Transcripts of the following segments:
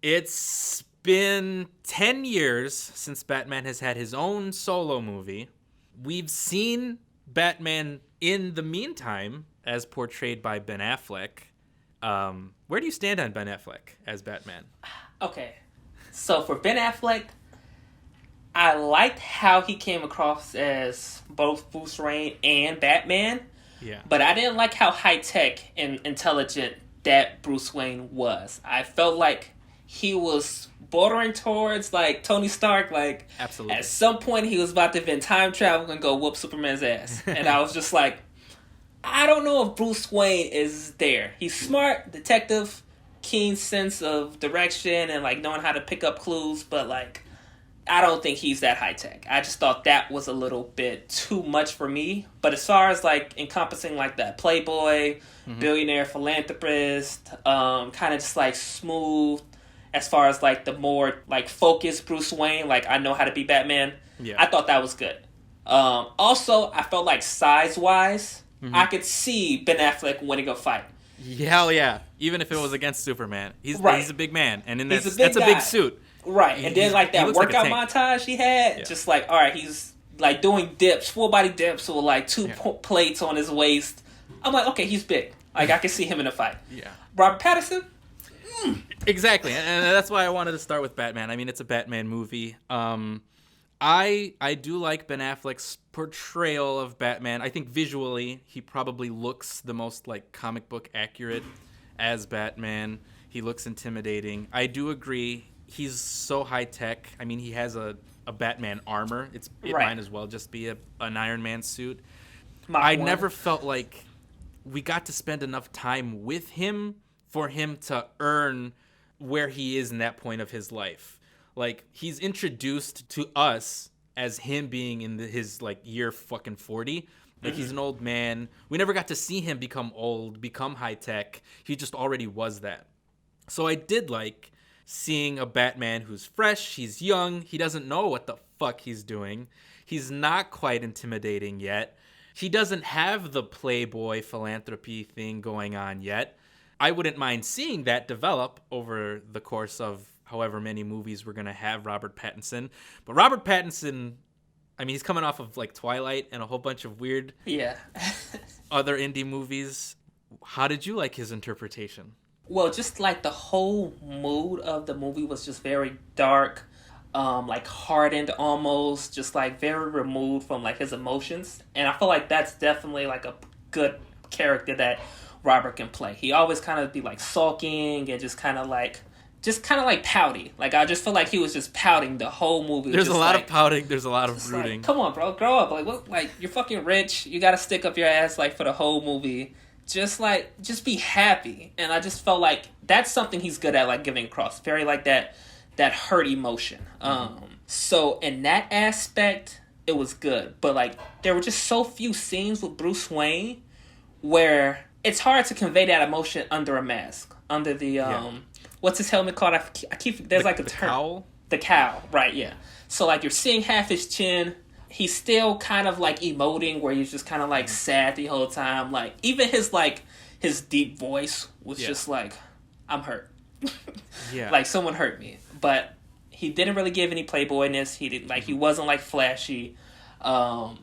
It's been 10 years since Batman has had his own solo movie. We've seen Batman in the meantime as portrayed by Ben Affleck. Where do you stand on Ben Affleck as Batman? Okay, so for Ben Affleck, I liked how he came across as both Bruce Wayne and Batman, Yeah. but I didn't like how high tech and intelligent that Bruce Wayne was. I felt like he was bordering towards like Tony Stark. Like Absolutely. at some point, he was about to invent time travel and go whoop Superman's ass, and I was just like, I don't know if Bruce Wayne is there. He's smart, detective, keen sense of direction, and like knowing how to pick up clues, but like I don't think he's that high tech. I just thought that was a little bit too much for me. But as far as like encompassing like that playboy, billionaire philanthropist, kind of just like smooth as far as like the more like focused Bruce Wayne, like I know how to be Batman. Yeah. I thought that was good. Also, I felt like size wise, I could see Ben Affleck winning a fight. Hell yeah. Even if it was against Superman. He's a big man. And in He's a big that's a guy. big suit. Right, and then like he that looks like a workout tank. montage he had, just like, all right, he's like doing dips, full body dips with like two plates on his waist. I'm like, okay, he's big. Like I can see him in a fight. Yeah. Robert Pattinson. Exactly. And that's why I wanted to start with Batman. I mean, it's a Batman movie. I do like Ben Affleck's portrayal of Batman. I think visually he probably looks the most like comic book accurate as Batman. He looks intimidating. I do agree. He's so high tech. I mean, he has a Batman armor. It might as well just be an Iron Man suit. I never felt like we got to spend enough time with him for him to earn where he is in that point of his life. Like, he's introduced to us as him being in his like year fucking 40. Like, he's an old man. We never got to see him become old, become high tech. He just already was that. So I did like seeing a Batman who's fresh, he's young, he doesn't know what the fuck he's doing. He's not quite intimidating yet. He doesn't have the playboy philanthropy thing going on yet. I wouldn't mind seeing that develop over the course of however many movies we're going to have Robert Pattinson. But Robert Pattinson, I mean, he's coming off of like Twilight and a whole bunch of weird other indie movies. How did you like his interpretation? Well, just like the whole mood of the movie was just very dark, like hardened almost, just like very removed from like his emotions. And I feel like that's definitely like a good character that Robert can play. He always kind of be like sulking and just kind of like pouty. Like I just feel like he was just pouting the whole movie. There's a lot of pouting. There's a lot of brooding. Like, come on, bro, grow up. Like what? Like you're fucking rich. You got to stick up your ass like for the whole movie. Just be happy. And I just felt like that's something he's good at, like giving across. Very like that hurt emotion. So in that aspect, it was good. But like there were just so few scenes with Bruce Wayne where it's hard to convey that emotion under a mask. Under the what's his helmet called? I keep there's like a term. Cowl? The cowl, right? Yeah. So like you're seeing half his chin. He's still kind of like emoting where he's just kind of like sad the whole time. Like even his deep voice was just like, I'm hurt. Like someone hurt me. But he didn't really give any playboyness. He didn't he wasn't like flashy.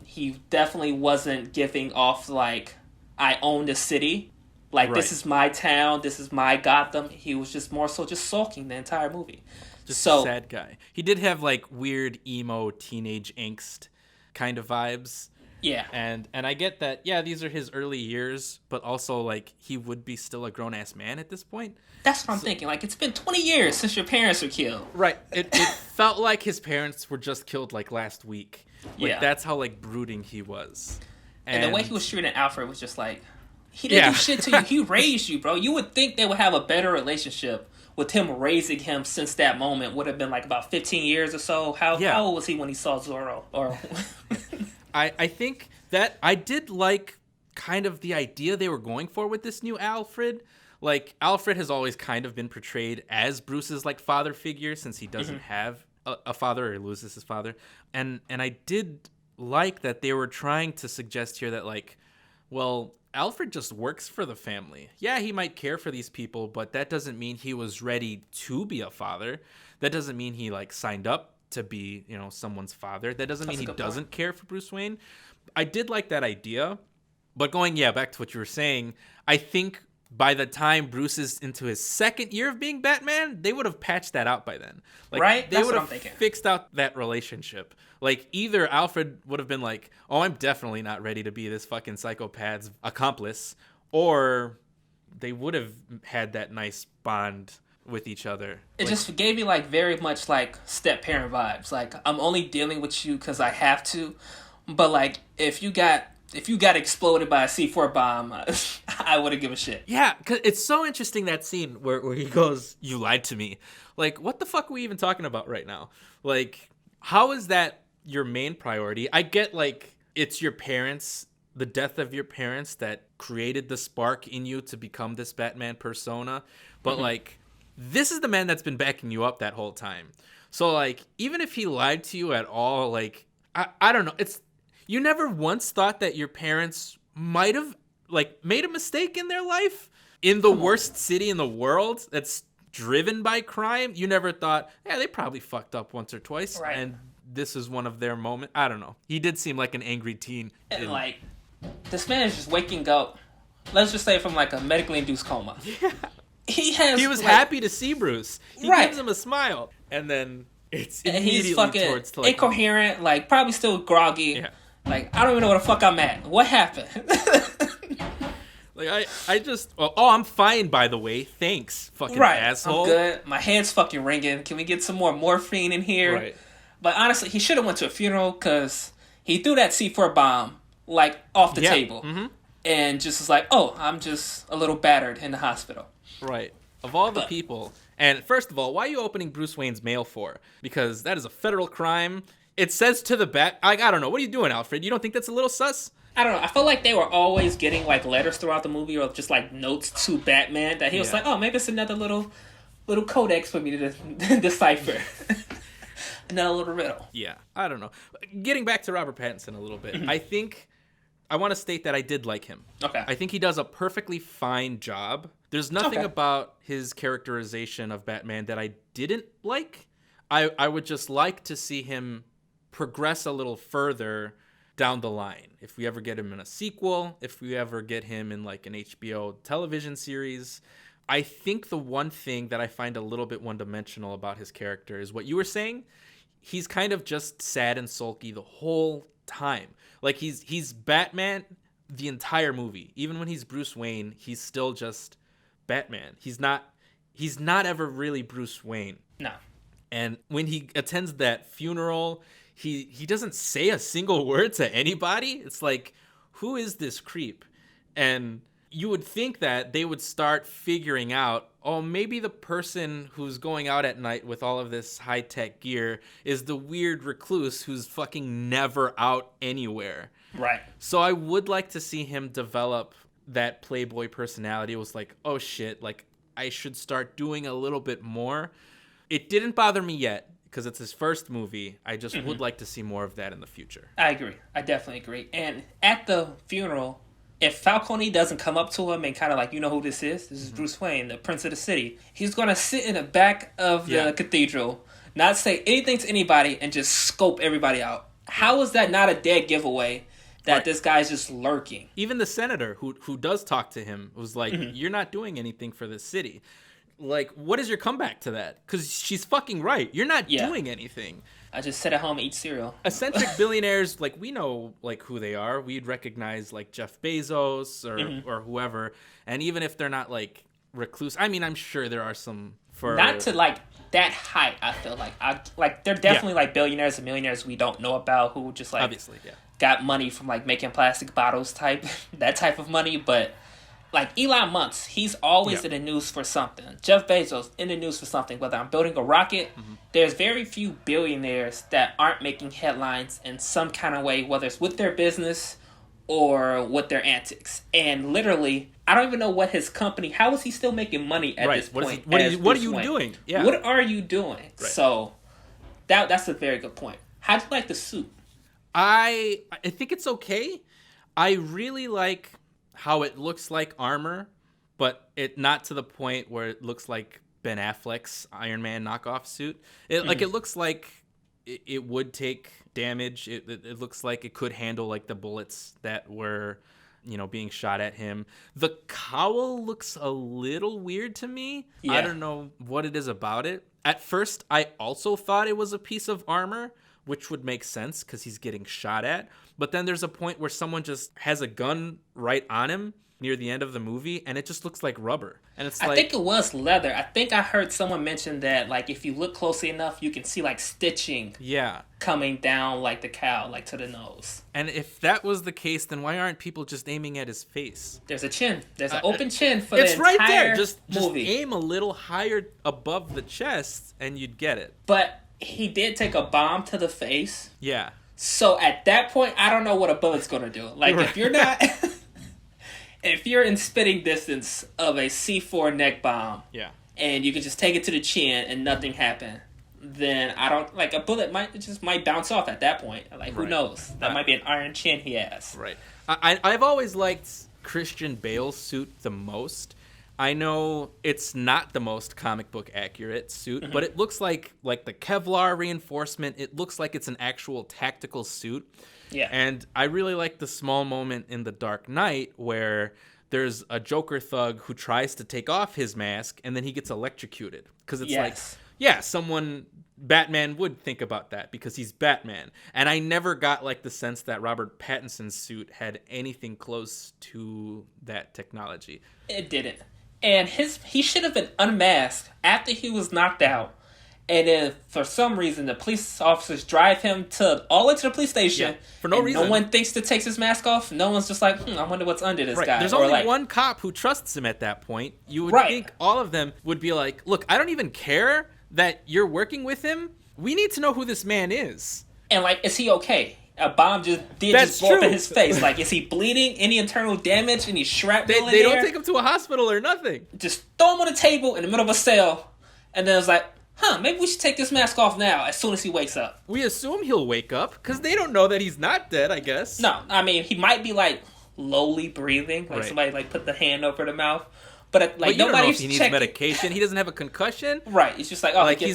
He definitely wasn't giving off like I own the city. Like this is my town, this is my Gotham. He was just more so just sulking the entire movie. Just a sad guy. He did have like weird emo teenage angst kind of vibes. Yeah. And I get that, yeah, these are his early years, but also like he would be still a grown ass man at this point. That's what I'm thinking. Like it's been 20 years since your parents were killed. Right. It felt like his parents were just killed like last week. Like that's how like brooding he was. And the way he was treating Alfred was just like, he didn't do shit to you. He raised you, bro. You would think they would have a better relationship with him raising him since that moment. Would have been like about 15 years or so. How old was he when he saw Zorro? Or I think that I did like kind of the idea they were going for with this new Alfred. Like Alfred has always kind of been portrayed as Bruce's like father figure since he doesn't have a father or he loses his father. And I did like that they were trying to suggest here that like, well, Alfred just works for the family. Yeah, he might care for these people, but that doesn't mean he was ready to be a father. That doesn't mean he like signed up to be, someone's father. That doesn't mean he doesn't care for Bruce Wayne. I did like that idea, but going back to what you were saying, I think by the time Bruce is into his second year of being Batman, they would have patched that out by then. Like, right? They would have fixed out that relationship. Like, either Alfred would have been like, oh, I'm definitely not ready to be this fucking psychopath's accomplice, or they would have had that nice bond with each other. It just gave me like very much like step-parent vibes. Like, I'm only dealing with you because I have to, but like if you got exploded by a C4 bomb, I wouldn't give a shit. Yeah, because it's so interesting, that scene where he goes, you lied to me. Like, what the fuck are we even talking about right now? Like, how is that your main priority? I get, like, it's your parents, the death of your parents that created the spark in you to become this Batman persona. But, like, this is the man that's been backing you up that whole time. So, like, even if he lied to you at all, like, I don't know. You never once thought that your parents might have, like, made a mistake in their life? In the worst city in the world that's driven by crime? You never thought, yeah, they probably fucked up once or twice, right, and this is one of their moments? I don't know. He did seem like an angry teen. And, like, this man is just waking up, let's just say from, like, a medically induced coma. Yeah. He was happy to see Bruce. He gives him a smile. And then it's immediately he's fucking towards to, like, incoherent, like, probably still groggy. Yeah. Like, I don't even know where the fuck I'm at. What happened? Like, I just... Oh, I'm fine, by the way. Thanks, fucking asshole. I'm good. My head's fucking ringing. Can we get some more morphine in here? Right. But honestly, he should have went to a funeral because he threw that C4 bomb, like, off the table. Mm-hmm. And just was like, oh, I'm just a little battered in the hospital. Right. Of all the people... And first of all, why are you opening Bruce Wayne's mail for? Because that is a federal crime. It says to the bat... I don't know. What are you doing, Alfred? You don't think that's a little sus? I don't know. I felt like they were always getting, like, letters throughout the movie or just, like, notes to Batman that he was like, oh, maybe it's another little codex for me to decipher. Another little riddle. Yeah. I don't know. Getting back to Robert Pattinson a little bit, I want to state that I did like him. Okay. I think he does a perfectly fine job. There's nothing about his characterization of Batman that I didn't like. I would just like to see him progress a little further down the line. If we ever get him in a sequel, if we ever get him in like an HBO television series. I think the one thing that I find a little bit one-dimensional about his character is what you were saying. He's kind of just sad and sulky the whole time. Like, he's Batman the entire movie. Even when he's Bruce Wayne, he's still just Batman. He's not ever really Bruce Wayne. No. And when he attends that funeral, he doesn't say a single word to anybody. It's like, who is this creep? And you would think that they would start figuring out, oh, maybe the person who's going out at night with all of this high-tech gear is the weird recluse who's fucking never out anywhere. Right. So I would like to see him develop that playboy personality. It was like, oh shit, like, I should start doing a little bit more. It didn't bother me yet because it's his first movie. I just would like to see more of that in the future. I agree. I definitely agree. And at the funeral, if Falcone doesn't come up to him and kind of like, you know who this is? This is Bruce Wayne, the Prince of the City. He's going to sit in the back of the cathedral, not say anything to anybody, and just scope everybody out. How is that not a dead giveaway that this guy's just lurking? Even the senator who does talk to him was like, you're not doing anything for this city. Like, what is your comeback to that? Because she's fucking right. You're not doing anything. I just sit at home and eat cereal. Eccentric billionaires, like, we know, like, who they are. We'd recognize, like, Jeff Bezos or whoever. And even if they're not, like, recluse, I mean, I'm sure there are some for... Not to, like, that height, I feel like. They're definitely, like, billionaires and millionaires we don't know about who just, like... Obviously, got money from, like, making plastic bottles that type of money, but... Like, Elon Musk, he's always in the news for something. Jeff Bezos, in the news for something. Whether I'm building a rocket, there's very few billionaires that aren't making headlines in some kind of way, whether it's with their business or with their antics. And literally, I don't even know what his company... How is he still making money at this point? What are you doing? Yeah. What are you doing? Right. So, that's a very good point. How'd you like the suit? I think it's okay. I really like... how it looks like armor, but it not to the point where it looks like Ben Affleck's Iron Man knockoff suit. Like it looks like it would take damage. It looks like it could handle like the bullets that were, being shot at him. The cowl looks a little weird to me. Yeah. I don't know what it is about it. At first, I also thought it was a piece of armor, which would make sense because he's getting shot at. But then there's a point where someone just has a gun right on him near the end of the movie, and it just looks like rubber. And it's I think it was leather. I think I heard someone mention that, like, if you look closely enough, you can see, like, stitching coming down, like, the cowl, like, to the nose. And if that was the case, then why aren't people just aiming at his face? There's a chin. There's an open chin for the entire movie. It's right there. Just movie. Aim a little higher above the chest, and you'd get it. But he did take a bomb to the face. Yeah. So at that point, I don't know what a bullet's going to do. Like, if you're not... If you're in spitting distance of a C4 neck bomb, and you can just take it to the chin and nothing happen, then I don't like a bullet might bounce off at that point. Like who knows? That might be an iron chin he has. Right. I've always liked Christian Bale's suit the most. I know it's not the most comic book accurate suit, but it looks like the Kevlar reinforcement. It looks like it's an actual tactical suit. Yeah. And I really like the small moment in The Dark Knight where there's a Joker thug who tries to take off his mask and then he gets electrocuted. Because it's Batman would think about that because he's Batman. And I never got like the sense that Robert Pattinson's suit had anything close to that technology. It didn't. And he should have been unmasked after he was knocked out. And then, for some reason, the police officers drive him all the way to the police station. For no reason. No one thinks to take his mask off. No one's just like, I wonder what's under this guy. There's only one cop who trusts him at that point. You would think all of them would be like, look, I don't even care that you're working with him. We need to know who this man is. And, like, is he okay? A bomb just blow up in his face. Like, is he bleeding? Any internal damage? Any shrapnel They don't take him to a hospital or nothing. Just throw him on a table in the middle of a cell. And then it's like, maybe we should take this mask off now as soon as he wakes up. We assume he'll wake up because they don't know that he's not dead, I guess. No, I mean, he might be, like, lowly breathing. Like, somebody, like, put the hand over the mouth. But, like, you don't know nobody's if he needs checking. Medication. He doesn't have a concussion. Right. It's just like, like, he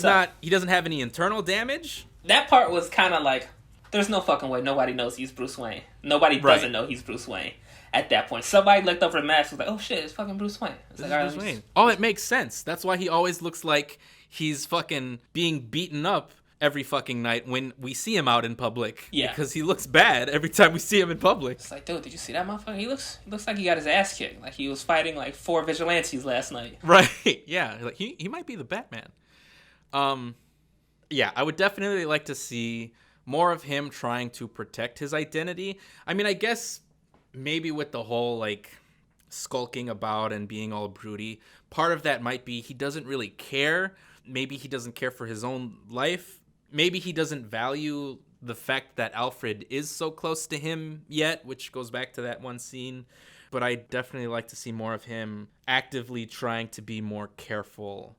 doesn't have any internal damage. That part was kind of like, there's no fucking way nobody knows he's Bruce Wayne. Nobody doesn't know he's Bruce Wayne at that point. Somebody looked over the mask and was like, oh, shit, it's fucking Bruce Wayne. It's like, Bruce Wayne. Oh, it makes sense. That's why he always looks like he's fucking being beaten up every fucking night when we see him out in public. Yeah. Because he looks bad every time we see him in public. It's like, dude, did you see that motherfucker? He looks like he got his ass kicked. Like he was fighting like 4 vigilantes last night. Right. Yeah. Like he might be the Batman. Yeah, I would definitely like to see more of him trying to protect his identity. I mean, I guess maybe with the whole like skulking about and being all broody, part of that might be he doesn't really care. Maybe he doesn't care for his own life. Maybe he doesn't value the fact that Alfred is so close to him yet, which goes back to that one scene. But I definitely like to see more of him actively trying to be more careful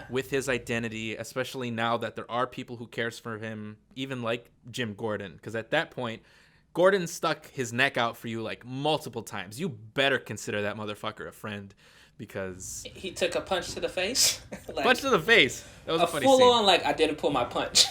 with his identity, especially now that there are people who cares for him, even like Jim Gordon. Because at that point, Gordon stuck his neck out for you like multiple times. You better consider that motherfucker a friend. Because he took a punch to the face. Like, punch to the face. That was a funny full scene. on like I didn't pull my punch.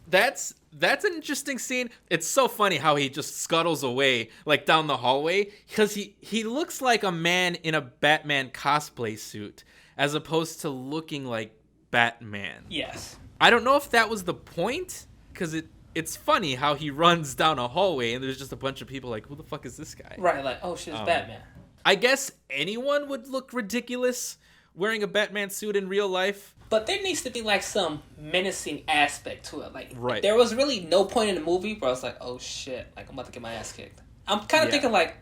That's an interesting scene. It's so funny how he just scuttles away like down the hallway because he looks like a man in a Batman cosplay suit as opposed to looking like Batman. Yes. I don't know if that was the point because it's funny how he runs down a hallway and there's just a bunch of people like, who the fuck is this guy? Right, like, oh shit, it's Batman. I guess anyone would look ridiculous wearing a Batman suit in real life. But there needs to be like some menacing aspect to it. Like, there was really no point in the movie where I was like, oh shit, like I'm about to get my ass kicked. I'm kind of thinking like,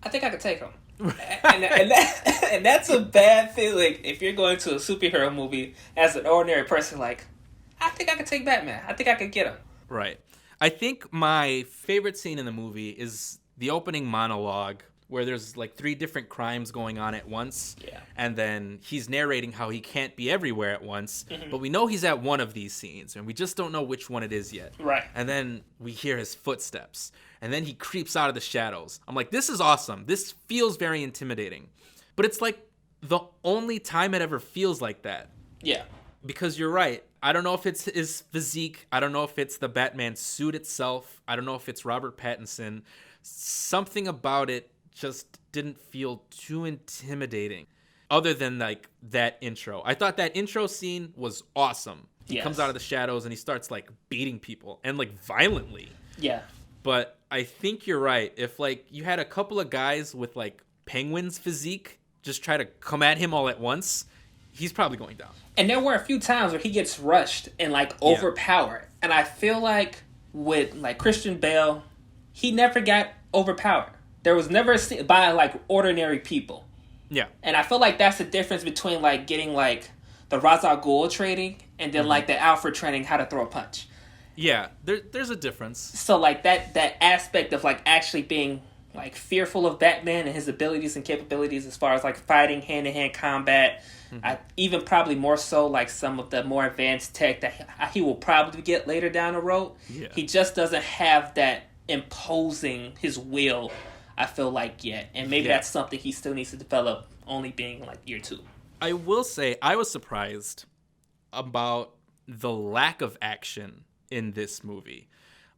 I think I could take him. and that's a bad feeling if you're going to a superhero movie as an ordinary person. Like, I think I could take Batman. I think I could get him. Right. I think my favorite scene in the movie is the opening monologue where there's like 3 different crimes going on at once. Yeah. And then he's narrating how he can't be everywhere at once, but we know he's at one of these scenes, and we just don't know which one it is yet. Right. And then we hear his footsteps, and then he creeps out of the shadows. I'm like, this is awesome. This feels very intimidating. But it's like the only time it ever feels like that. Yeah. Because you're right. I don't know if it's his physique. I don't know if it's the Batman suit itself. I don't know if it's Robert Pattinson. Something about it just didn't feel too intimidating. Other than like that intro. I thought that intro scene was awesome. He comes out of the shadows and he starts like beating people and like violently. Yeah. But I think you're right. If like you had a couple of guys with like Penguin's physique just try to come at him all at once, he's probably going down. And there were a few times where he gets rushed and like overpowered. And I feel like with like Christian Bale, he never got overpowered. There was never a scene by like ordinary people. Yeah. And I feel like that's the difference between like getting like the Ra's al Ghul training and then like the Alfred training how to throw a punch. Yeah, there's a difference. So like that aspect of like actually being like fearful of Batman and his abilities and capabilities as far as like fighting hand-to-hand combat. Even probably more so like some of the more advanced tech that he will probably get later down the road. Yeah. He just doesn't have that imposing his will, I feel like, yet. And maybe that's something he still needs to develop, only being like year 2. I will say I was surprised about the lack of action in this movie.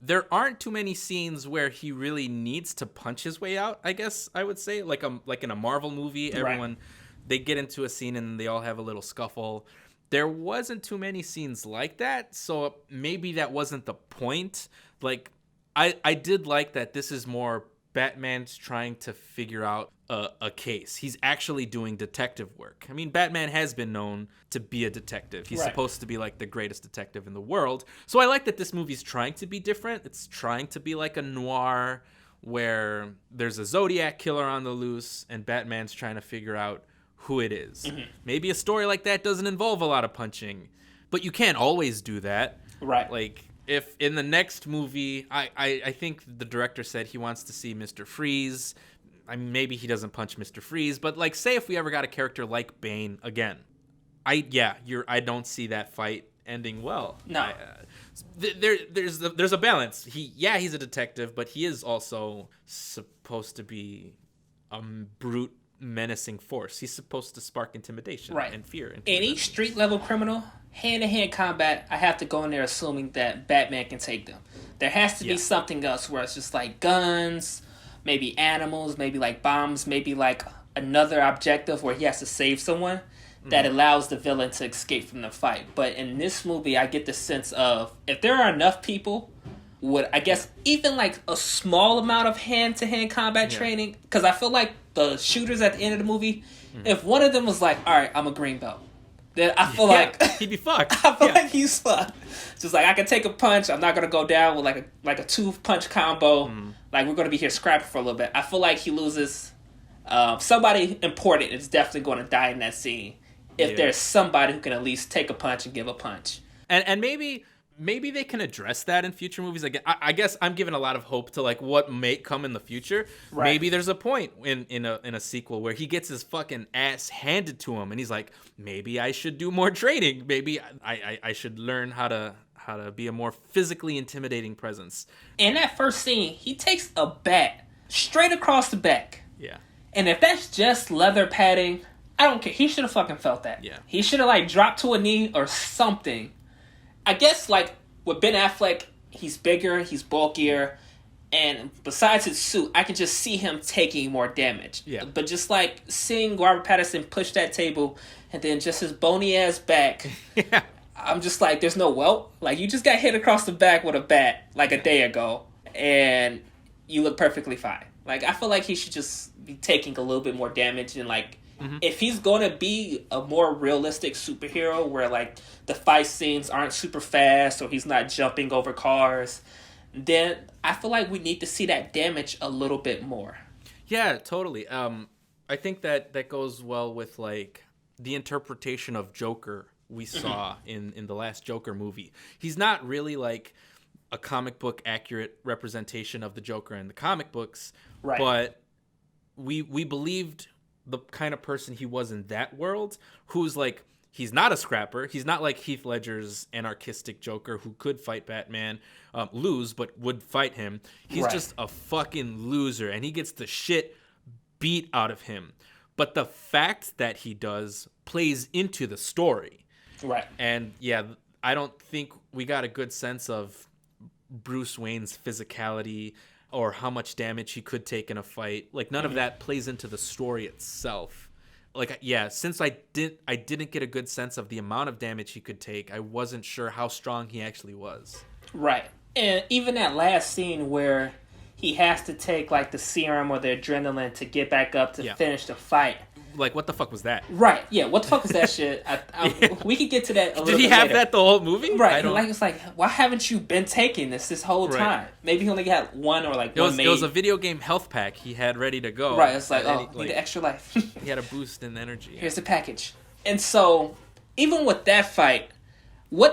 There aren't too many scenes where he really needs to punch his way out, I guess I would say. Like in a Marvel movie, everyone, they get into a scene and they all have a little scuffle. There wasn't too many scenes like that, so maybe that wasn't the point. Like, I did like that this is more Batman's trying to figure out a case. He's actually doing detective work. I mean, Batman has been known to be a detective. He's supposed to be like the greatest detective in the world. So I like that this movie's trying to be different. It's trying to be like a noir where there's a Zodiac killer on the loose and Batman's trying to figure out who it is. Maybe a story like that doesn't involve a lot of punching, but you can't always do that. Right. Like, if in the next movie, I think the director said he wants to see Mr. Freeze. I mean, maybe he doesn't punch Mr. Freeze, but like, say if we ever got a character like Bane again, I don't see that fight ending well. No. There's a balance. He's a detective, but he is also supposed to be a brute, menacing force. He's supposed to spark intimidation and fear. Any street level criminal, hand-to-hand combat, I have to go in there assuming that Batman can take them. There has to be something else where it's just like guns, maybe animals, maybe like bombs, maybe like another objective where he has to save someone that allows the villain to escape from the fight. But in this movie, I get the sense of if there are enough people with, I guess, even like a small amount of hand-to-hand combat training, because I feel like the shooters at the end of the movie, if one of them was like, all right, I'm a green belt, then I feel like he'd be fucked. I feel like he's fucked. Just like I can take a punch, I'm not gonna go down with like a 2-punch combo. Like we're gonna be here scrapping for a little bit. I feel like he loses. Somebody important is definitely going to die in that scene if there's somebody who can at least take a punch and give a punch. And maybe they can address that in future movies. Again, I guess I'm giving a lot of hope to like what may come in the future. Right. Maybe there's a point in a sequel where he gets his fucking ass handed to him, and he's like, maybe I should do more training. Maybe I should learn how to be a more physically intimidating presence. In that first scene, he takes a bat straight across the back. Yeah. And if that's just leather padding, I don't care. He should have fucking felt that. Yeah. He should have like dropped to a knee or something. I guess, like, with Ben Affleck, he's bigger, he's bulkier, and besides his suit, I can just see him taking more damage. Yeah. But just, like, seeing Robert Pattinson push that table, and then just his bony-ass back, I'm just like, there's no welt. Like, you just got hit across the back with a bat, like, a day ago, and you look perfectly fine. Like, I feel like he should just be taking a little bit more damage, and, like, if he's going to be a more realistic superhero where, like, the fight scenes aren't super fast or he's not jumping over cars, then I feel like we need to see that damage a little bit more. Yeah, totally. I think that goes well with, like, the interpretation of Joker we saw in the last Joker movie. He's not really, like, a comic book accurate representation of the Joker in the comic books, but we believed the kind of person he was in that world, who's like, he's not a scrapper. He's not like Heath Ledger's anarchistic Joker who could fight Batman, lose, but would fight him. He's just a fucking loser, and he gets the shit beat out of him. But the fact that he does plays into the story. Right. And yeah, I don't think we got a good sense of Bruce Wayne's physicality or how much damage he could take in a fight. Like, none of that plays into the story itself. Like, yeah, since I didn't get a good sense of the amount of damage he could take, I wasn't sure how strong he actually was. Right. And even that last scene where he has to take, like, the serum or the adrenaline to get back up to finish the fight. Like, what the fuck was that? Right. Yeah, what the fuck was that shit? We could get to that a little bit Did he have later. that the whole movie? Right. It's like, why haven't you been taking this whole time? Maybe he only got one or like one made. It was a video game health pack he had ready to go. Right. It's like, need an extra life. He had a boost in energy. Here's the package. And so, even with that fight, I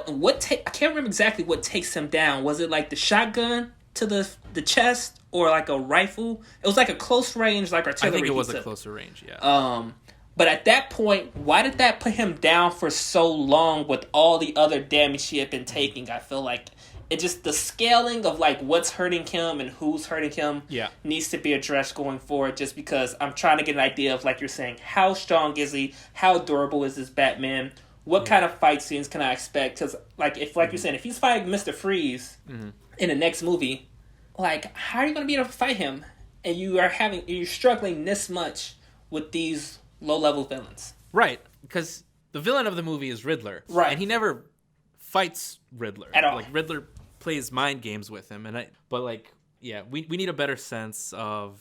can't remember exactly what takes him down. Was it like the shotgun to the chest or like a rifle? It was like a close range, like artillery. I think it was a closer range, yeah. But at that point, why did that put him down for so long with all the other damage he had been taking? I feel like it just, the scaling of like what's hurting him and who's hurting him needs to be addressed going forward, just because I'm trying to get an idea of, like you're saying, how strong is he? How durable is this Batman? What kind of fight scenes can I expect? Because like you're saying, if he's fighting Mr. Freeze in the next movie, like, how are you going to be able to fight him? And you're struggling this much with these low-level villains. Right, because the villain of the movie is Riddler. Right. And he never fights Riddler. At all. Like, Riddler plays mind games with him. But we need a better sense of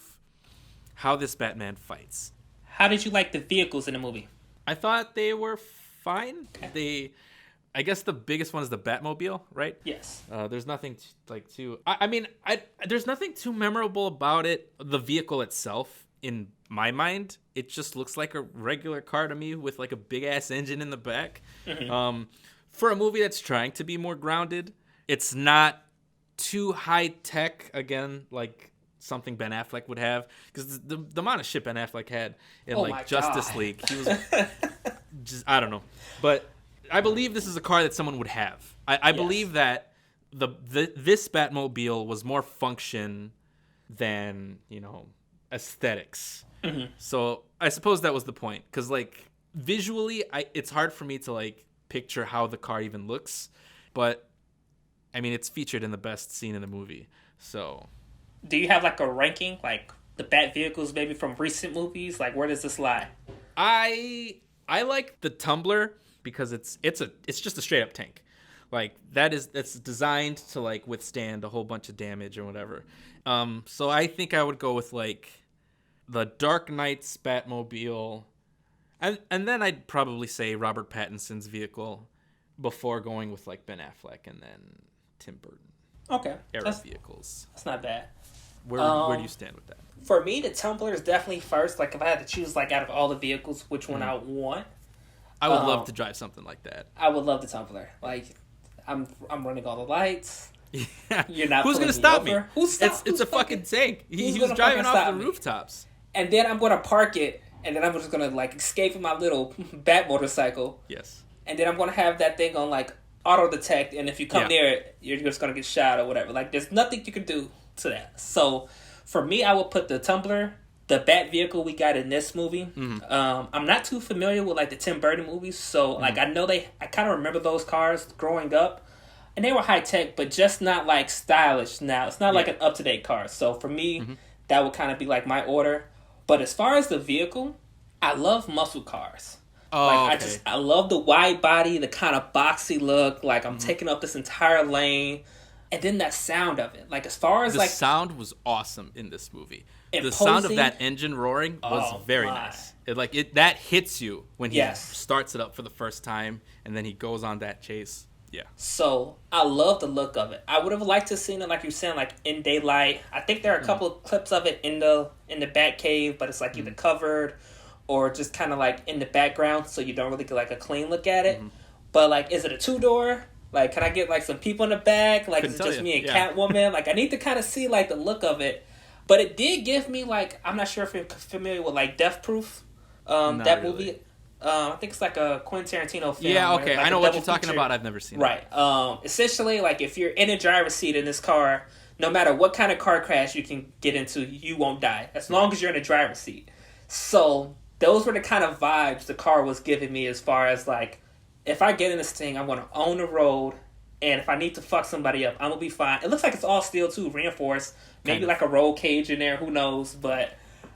how this Batman fights. How did you like the vehicles in the movie? I thought they were fine. I guess the biggest one is the Batmobile, right? Yes. There's nothing there's nothing too memorable about it. The vehicle itself, in my mind, it just looks like a regular car to me with like a big ass engine in the back. For a movie that's trying to be more grounded, it's not too high tech. Again, like something Ben Affleck would have, because the amount of shit Ben Affleck had in Justice League, he was just, I don't know, but I believe this is a car that someone would have. I believe that this Batmobile was more function than, aesthetics. So I suppose that was the point, because like visually, it's hard for me to like picture how the car even looks, but I mean, it's featured in the best scene in the movie. So, do you have like a ranking, like the Bat vehicles maybe from recent movies? Like, where does this lie? I like the Tumbler because it's just a straight up tank. Like that's designed to like withstand a whole bunch of damage or whatever. So I think I would go with like the Dark Knight's Batmobile, and then I'd probably say Robert Pattinson's vehicle before going with like Ben Affleck and then Tim Burton. Okay, era vehicles. That's not bad. Where do you stand with that? For me, the Tumbler is definitely first. Like if I had to choose, like out of all the vehicles, which one I would want, I would love to drive something like that. I would love the Tumbler. Like I'm running all the lights. Yeah. You're not. Who's gonna stop me? It's a fucking tank. He was driving off the rooftops. And then I'm gonna park it, and then I'm just gonna like escape with my little Bat motorcycle. Yes. And then I'm gonna have that thing on like auto detect, and if you come near it, you're just gonna get shot or whatever. Like there's nothing you can do to that. So for me, I would put the Tumbler, the Bat vehicle we got in this movie. I'm not too familiar with like the Tim Burton movies, so like I kind of remember those cars growing up, and they were high tech, but just not like stylish. Now it's not like an up to date car. So for me, that would kind of be like my order. But as far as the vehicle, I love muscle cars. Oh, I love the wide body, the kind of boxy look. Like I'm taking up this entire lane, and then that sound of it. Like as far as the sound was awesome in this movie. The sound of that engine roaring was very nice. That hits you when he starts it up for the first time, and then he goes on that chase. Yeah. So I love the look of it. I would have liked to have seen it, like you're saying, like in daylight. I think there are a couple of clips of it in the Bat Cave, but it's like either covered or just kind of like in the background, so you don't really get like a clean look at it. But like, is it a 2-door? Like, can I get like some people in the back? Like, is it just me and Catwoman? Like, I need to kind of see like the look of it. But it did give me, like, I'm not sure if you're familiar with, like, Death Proof. Not That really. movie. I think it's like a Quentin Tarantino film. Yeah, where, okay. like, I know a what double you're talking feature. about. I've never seen it. Right. Essentially, like, if you're in a driver's seat in this car, no matter what kind of car crash you can get into, you won't die. As long as you're in a driver's seat. So, those were the kind of vibes the car was giving me as far as, like, if I get in this thing, I'm going to own the road. And if I need to fuck somebody up, I'm going to be fine. It looks like it's all steel, too, reinforced. Maybe like a roll cage in there, who knows. But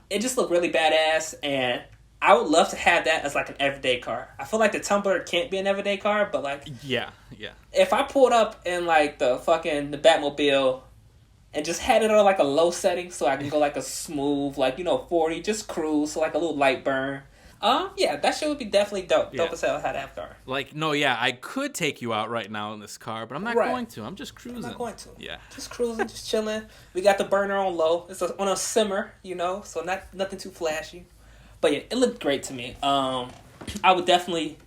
it just looked really badass. And I would love to have that as like an everyday car. I feel like the Tumbler can't be an everyday car, but like... Yeah. If I pulled up in like the Batmobile and just had it on like a low setting so I can go like a smooth, like, 40, just cruise, so like a little light burn. Yeah, that shit would be definitely dope. Yeah. Dope as hell how that car. Like, no, yeah, I could take you out right now in this car, but I'm not Right. going to. I'm just cruising. I'm not going to. Yeah. Just cruising, just chilling. We got the burner on low. It's on a simmer, so nothing too flashy. But yeah, it looked great to me. I would definitely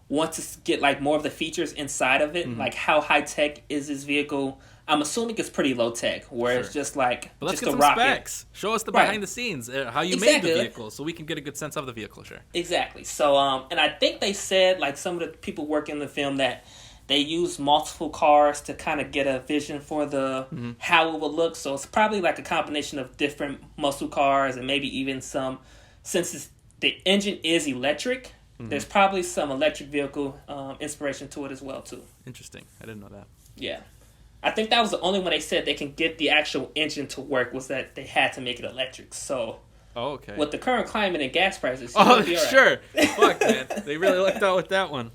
want to get like more of the features inside of it, like how high tech is this vehicle. I'm assuming it's pretty low tech, where it's just like But let's just get a some rocket. specs. Show us the Right. behind the scenes, how you Exactly. made the vehicle, so we can get a good sense of the vehicle. Sure. Exactly. So, and I think they said, like, some of the people working in the film that they use multiple cars to kind of get a vision for the how it would look. So it's probably like a combination of different muscle cars and maybe even some, since the engine is electric, there's probably some electric vehicle inspiration to it as well, too. Interesting. I didn't know that. Yeah. I think that was the only one they said they can get the actual engine to work was that they had to make it electric. So, Oh, okay. with the current climate and gas prices, he's Oh, gonna be all right. sure. Fuck, man. They really lucked out with that one.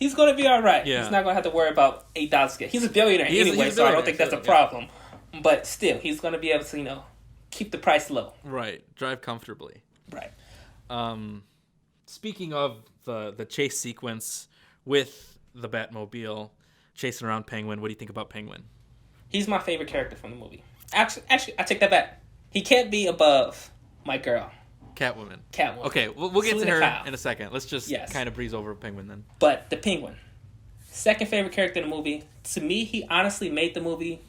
He's going to be all right. Yeah. He's not going to have to worry about $8 to get. He's a billionaire He's a anyway, so I billionaire, don't think that's a so, yeah. problem. But still, he's going to be able to, keep the price low. Right. Drive comfortably. Right. Speaking of the chase sequence with the Batmobile chasing around Penguin, what do you think about Penguin? He's my favorite character from the movie. Actually, I take that back. He can't be above my girl, Catwoman. Catwoman. Okay, we'll get to Selena her Kyle. in a second. Let's just kind of breeze over Penguin then. But the Penguin, second favorite character in the movie. To me, he honestly made the movie.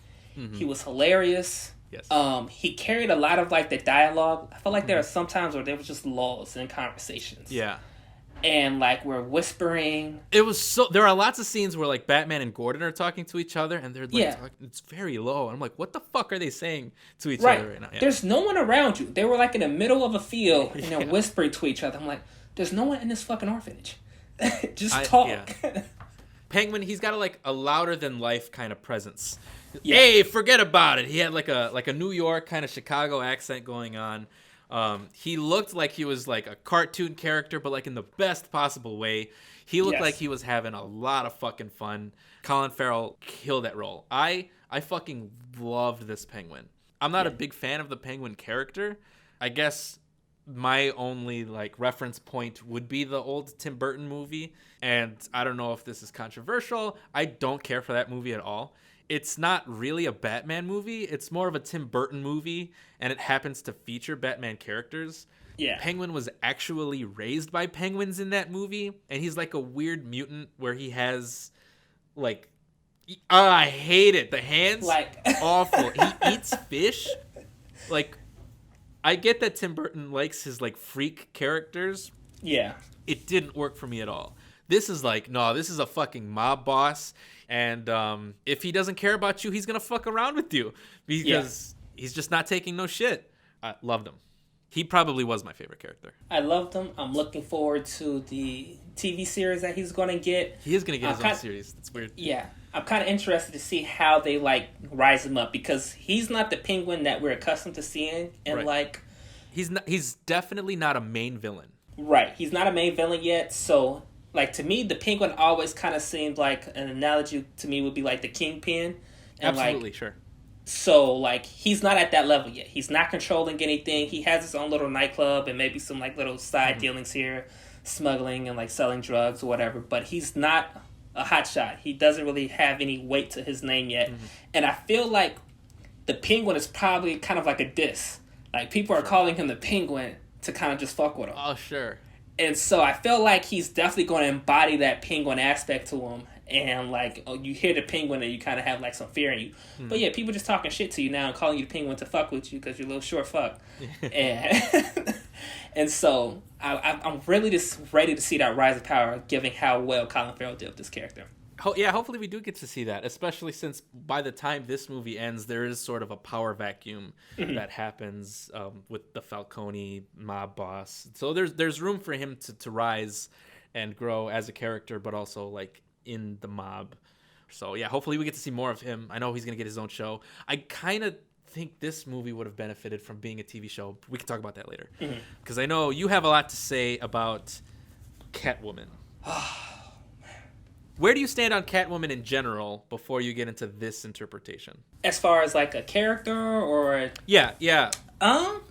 He was hilarious. Yes. He carried a lot of like the dialogue. I felt like there are some times where there was just lulls in conversations. Yeah. And like we're whispering. It was so. There are lots of scenes where like Batman and Gordon are talking to each other, and they're like, talking, it's very low. And I'm like, what the fuck are they saying to each other right now? Yeah. There's no one around you. They were like in the middle of a field and they're whispering to each other. I'm like, there's no one in this fucking orphanage. Just talk. Yeah. Penguin, he's got a louder than life kind of presence. Yeah. Hey, forget about it. He had like a New York kind of Chicago accent going on. He looked like he was like a cartoon character, but like in the best possible way. He looked like he was having a lot of fucking fun. Colin Farrell killed that role. I fucking loved this Penguin. I'm not a big fan of the Penguin character. I guess my only like reference point would be the old Tim Burton movie, and I don't know if this is controversial. I don't care for that movie at all. It's not really a Batman movie. It's more of a Tim Burton movie, and it happens to feature Batman characters. Yeah. Penguin was actually raised by penguins in that movie, and he's like a weird mutant where he has, like, I hate it. The hands, like awful. He eats fish. Like, I get that Tim Burton likes his like freak characters. Yeah. It didn't work for me at all. This is like, no, this is a fucking mob boss. And if he doesn't care about you, he's going to fuck around with you because he's just not taking no shit. I loved him. He probably was my favorite character. I loved him. I'm looking forward to the TV series that he's going to get. He is going to get his own series. That's weird. Yeah. I'm kind of interested to see how they, like, rise him up because he's not the Penguin that we're accustomed to seeing. And, like... He's definitely not a main villain. Right. He's not a main villain yet, so... Like, to me, the Penguin always kind of seemed like an analogy to me would be like the Kingpin. And Absolutely, like, sure. So, like, he's not at that level yet. He's not controlling anything. He has his own little nightclub and maybe some, like, little side dealings here, smuggling and, like, selling drugs or whatever. But he's not a hotshot. He doesn't really have any weight to his name yet. And I feel like the Penguin is probably kind of like a diss. Like, people are calling him the Penguin to kind of just fuck with him. Oh, sure. And so I feel like he's definitely going to embody that Penguin aspect to him. and like you hear the penguin and you kind of have like some fear in you. But yeah, people just talking shit to you now and calling you the penguin to fuck with you because you're a little short fuck. And and so I'm really just ready to see that rise of power, given how well Colin Farrell did with this character. Yeah, hopefully we do get to see that, especially since by the time this movie ends, there is sort of a power vacuum that happens with the Falcone mob boss. So there's room for him to rise and grow as a character, but also like in the mob. So yeah, hopefully we get to see more of him. I know he's gonna get his own show. I kind of think this movie would have benefited from being a TV show. We can talk about that later, because I know you have a lot to say about Catwoman. Where do you stand on Catwoman in general before you get into this interpretation? As far as like a character or Yeah.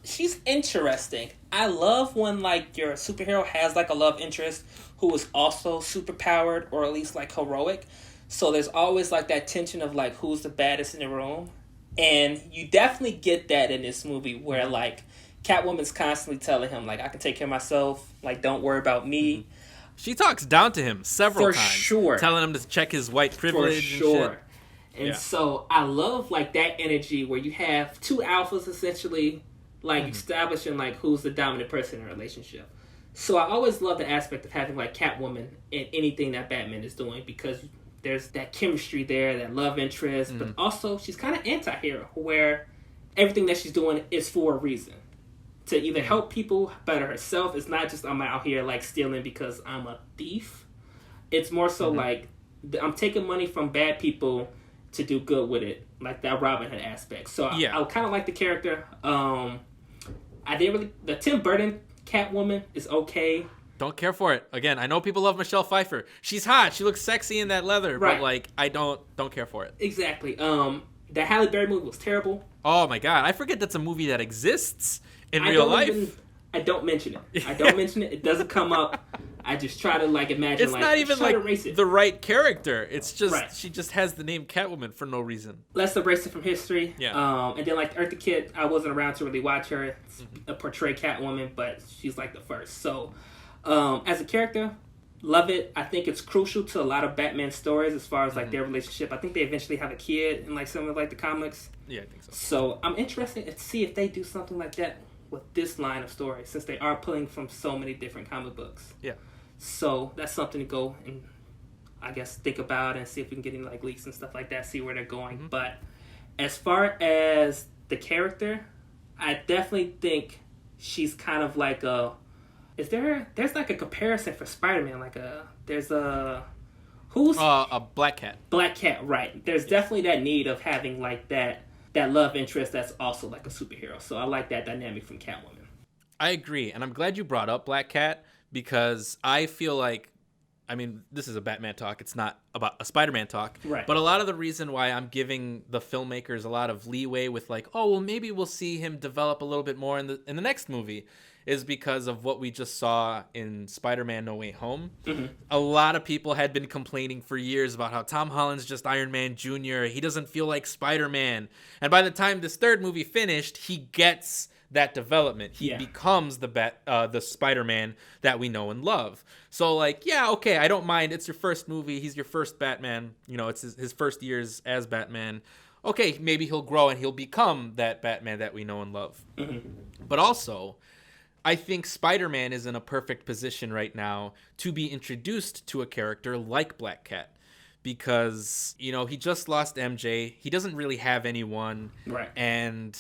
she's interesting. I love when like your superhero has like a love interest who is also super powered or at least like heroic. So there's always like that tension of like who's the baddest in the room. And you definitely get that in this movie where like Catwoman's constantly telling him like I can take care of myself, like don't worry about me. She talks down to him several times. For sure. Telling him to check his white privilege. For sure. And shit. And so I love like that energy where you have two alphas essentially like establishing like who's the dominant person in a relationship. So I always love the aspect of having like Catwoman in anything that Batman is doing because there's that chemistry there, that love interest, but also she's kind of anti-hero where everything that she's doing is for a reason. To either help people better herself. It's not just I'm out here like stealing because I'm a thief. It's more so like I'm taking money from bad people to do good with it, like that Robin Hood aspect. So I kind of like the character. I didn't really. The Tim Burton Catwoman is okay. Don't care for it. Again, I know people love Michelle Pfeiffer. She's hot. She looks sexy in that leather, but like I don't care for it. Exactly. The Halle Berry movie was terrible. Oh my god, I forget that's a movie that exists in real life. I don't mention it. It doesn't come up. I just try to like imagine. It's like, not even like the right character. It's just she just has the name Catwoman for no reason. Let's erase it from history. Yeah. And then like Eartha Kitt, I wasn't around to really watch her portray Catwoman, but she's like the first. So, as a character, love it. I think it's crucial to a lot of Batman stories as far as like their relationship. I think they eventually have a kid in like some of like the comics. Yeah, I think so. So I'm interested to see if they do something like that with this line of story, since they are pulling from so many different comic books. Yeah. So that's something to go and I guess think about and see if we can get any like leaks and stuff like that, see where they're going. But as far as the character, I definitely think she's kind of like there's like a comparison for Spider-Man, like there's a Black Cat. Black Cat, right. There's definitely that need of having like that love interest that's also like a superhero. So I like that dynamic from Catwoman. I agree, and I'm glad you brought up Black Cat because I feel like, I mean, this is a Batman talk. It's not about a Spider-Man talk. Right. But a lot of the reason why I'm giving the filmmakers a lot of leeway with like, oh, well, maybe we'll see him develop a little bit more in the next movie is because of what we just saw in Spider-Man No Way Home. A lot of people had been complaining for years about how Tom Holland's just Iron Man Jr. He doesn't feel like Spider-Man. And by the time this third movie finished, he gets that development. He becomes the Spider-Man that we know and love. So like, yeah, okay, I don't mind. It's your first movie. He's your first Batman. You know, it's his first years as Batman. Okay, maybe he'll grow and he'll become that Batman that we know and love. But also, I think Spider-Man is in a perfect position right now to be introduced to a character like Black Cat because, you know, he just lost MJ. He doesn't really have anyone. Right. And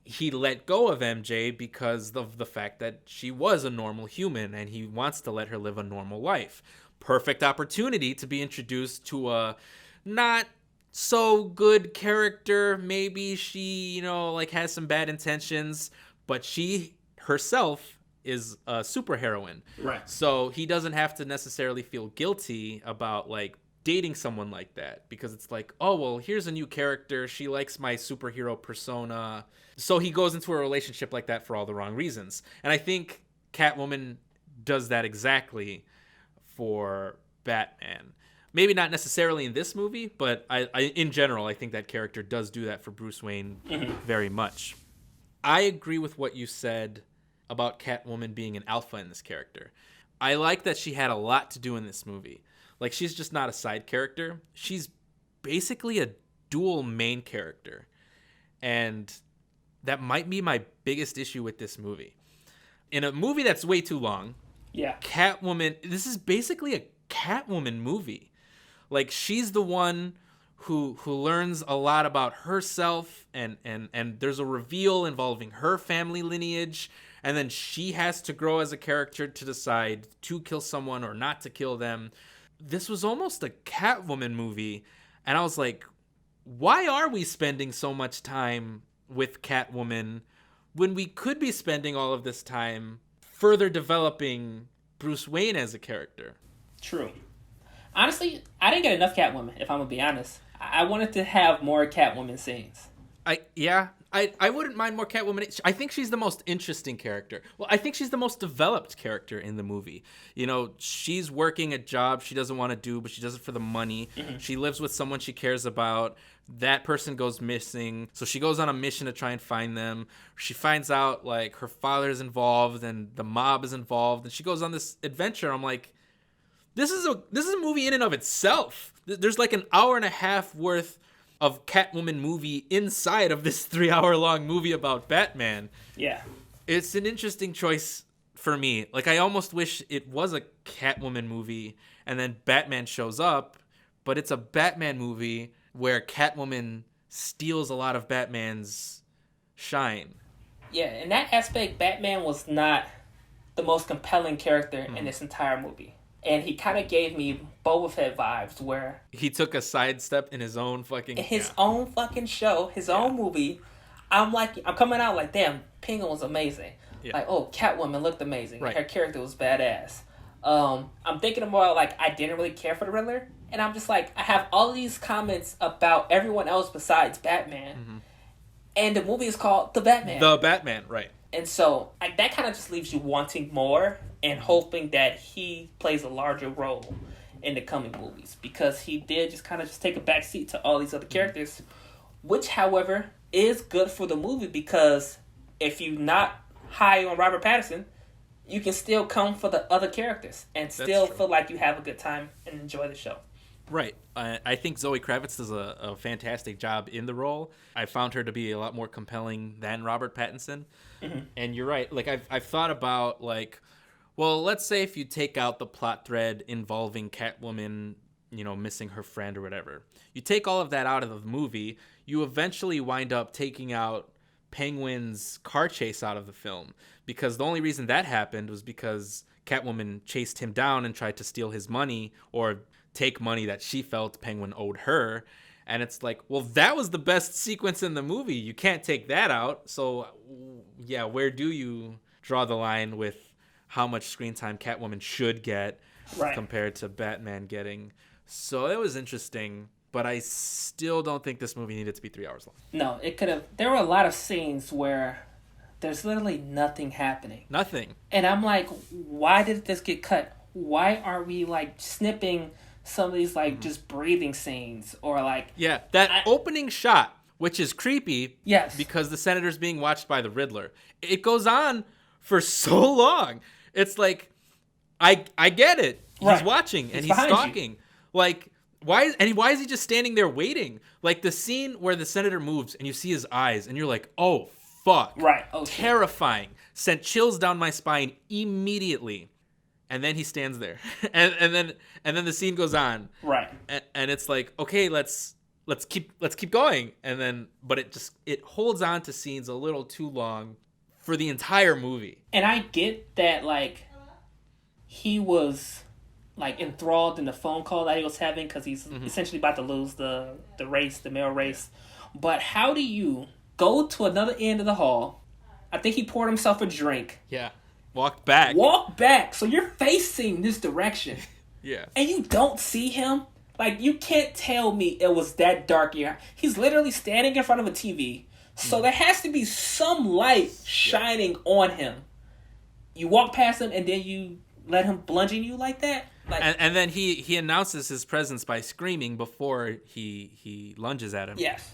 he let go of MJ because of the fact that she was a normal human and he wants to let her live a normal life. Perfect opportunity to be introduced to a not so good character. Maybe she, you know, like has some bad intentions, but she herself is a superheroine. Right. So he doesn't have to necessarily feel guilty about like dating someone like that because it's like, oh, well, here's a new character. She likes my superhero persona. So he goes into a relationship like that for all the wrong reasons. And I think Catwoman does that exactly for Batman. Maybe not necessarily in this movie, but I in general, I think that character does do that for Bruce Wayne very much. I agree with what you said about Catwoman being an alpha in this character. I like that she had a lot to do in this movie. Like, she's just not a side character. She's basically a dual main character. And that might be my biggest issue with this movie. In a movie that's way too long, Yeah. Catwoman, this is basically a Catwoman movie. Like, she's the one who learns a lot about herself, and there's a reveal involving her family lineage, and then she has to grow as a character to decide to kill someone or not to kill them. This was almost a Catwoman movie, and I was like, why are we spending so much time with Catwoman when we could be spending all of this time further developing Bruce Wayne as a character? True. Honestly, I didn't get enough Catwoman, if I'm going to be honest. I wanted to have more Catwoman scenes. I wouldn't mind more Catwoman. I think she's the most interesting character. Well, I think she's the most developed character in the movie. You know, she's working a job she doesn't want to do, but she does it for the money. Mm-hmm. She lives with someone she cares about. That person goes missing, so she goes on a mission to try and find them. She finds out, like, her father's involved and the mob is involved, and she goes on this adventure. I'm like, this is a movie in and of itself. There's like an hour and a half worth of Catwoman movie inside of this 3-hour-long movie about Batman. Yeah. It's an interesting choice for me. Like, I almost wish it was a Catwoman movie and then Batman shows up, but it's a Batman movie where Catwoman steals a lot of Batman's shine. Yeah, in that aspect, Batman was not the most compelling character in this entire movie. And he kind of gave me Boba Fett vibes, where he took a sidestep in his own fucking... own fucking show, his own movie. I'm coming out like, damn, Penguin was amazing. Yeah. Like, oh, Catwoman looked amazing. Right. Her character was badass. I'm thinking about, like, I didn't really care for the Riddler. And I'm just like, I have all these comments about everyone else besides Batman. Mm-hmm. And the movie is called The Batman. The Batman, right. And so, like, that kind of just leaves you wanting more and hoping that he plays a larger role in the coming movies. Because he did just kind of just take a backseat to all these other characters. Which, however, is good for the movie, because if you're not high on Robert Pattinson, you can still come for the other characters and still feel like you have a good time and enjoy the show. Right. I think Zoe Kravitz does a fantastic job in the role. I found her to be a lot more compelling than Robert Pattinson. Mm-hmm. And you're right. Like, I've thought about, like, well, let's say if you take out the plot thread involving Catwoman, you know, missing her friend or whatever. You take all of that out of the movie, you eventually wind up taking out Penguin's car chase out of the film. Because the only reason that happened was because Catwoman chased him down and tried to steal his money, or take money that she felt Penguin owed her. And it's like, well, that was the best sequence in the movie. You can't take that out. So, yeah, where do you draw the line with how much screen time Catwoman should get compared to Batman getting? So it was interesting, but I still don't think this movie needed to be 3 hours long. No, it could have. There were a lot of scenes where there's literally nothing happening. Nothing. And I'm like, why did this get cut? Why are we, like, snipping some of these, like, just breathing scenes, or, like... Yeah, that opening shot, which is creepy. Yes. Because the senator's being watched by the Riddler. It goes on for so long. It's like, I get it. He's watching, and he's stalking. Like, why is he just standing there waiting? Like, the scene where the senator moves, and you see his eyes, and you're like, oh, fuck. Right. Oh, terrifying. Sent chills down my spine immediately. And then he stands there, and then the scene goes on, right? And it's like, okay, let's keep going, and then but it holds on to scenes a little too long for the entire movie. And I get that, like, he was, like, enthralled in the phone call that he was having, because he's essentially about to lose the race, the male race. But how do you go to another end of the hall? I think he poured himself a drink. Yeah. Walk back. So you're facing this direction. Yeah. And you don't see him? Like, you can't tell me it was that dark here. He's literally standing in front of a TV. So there has to be some light shining on him. You walk past him and then you let him bludgeon you like that? Like, and then he announces his presence by screaming before he lunges at him. Yes.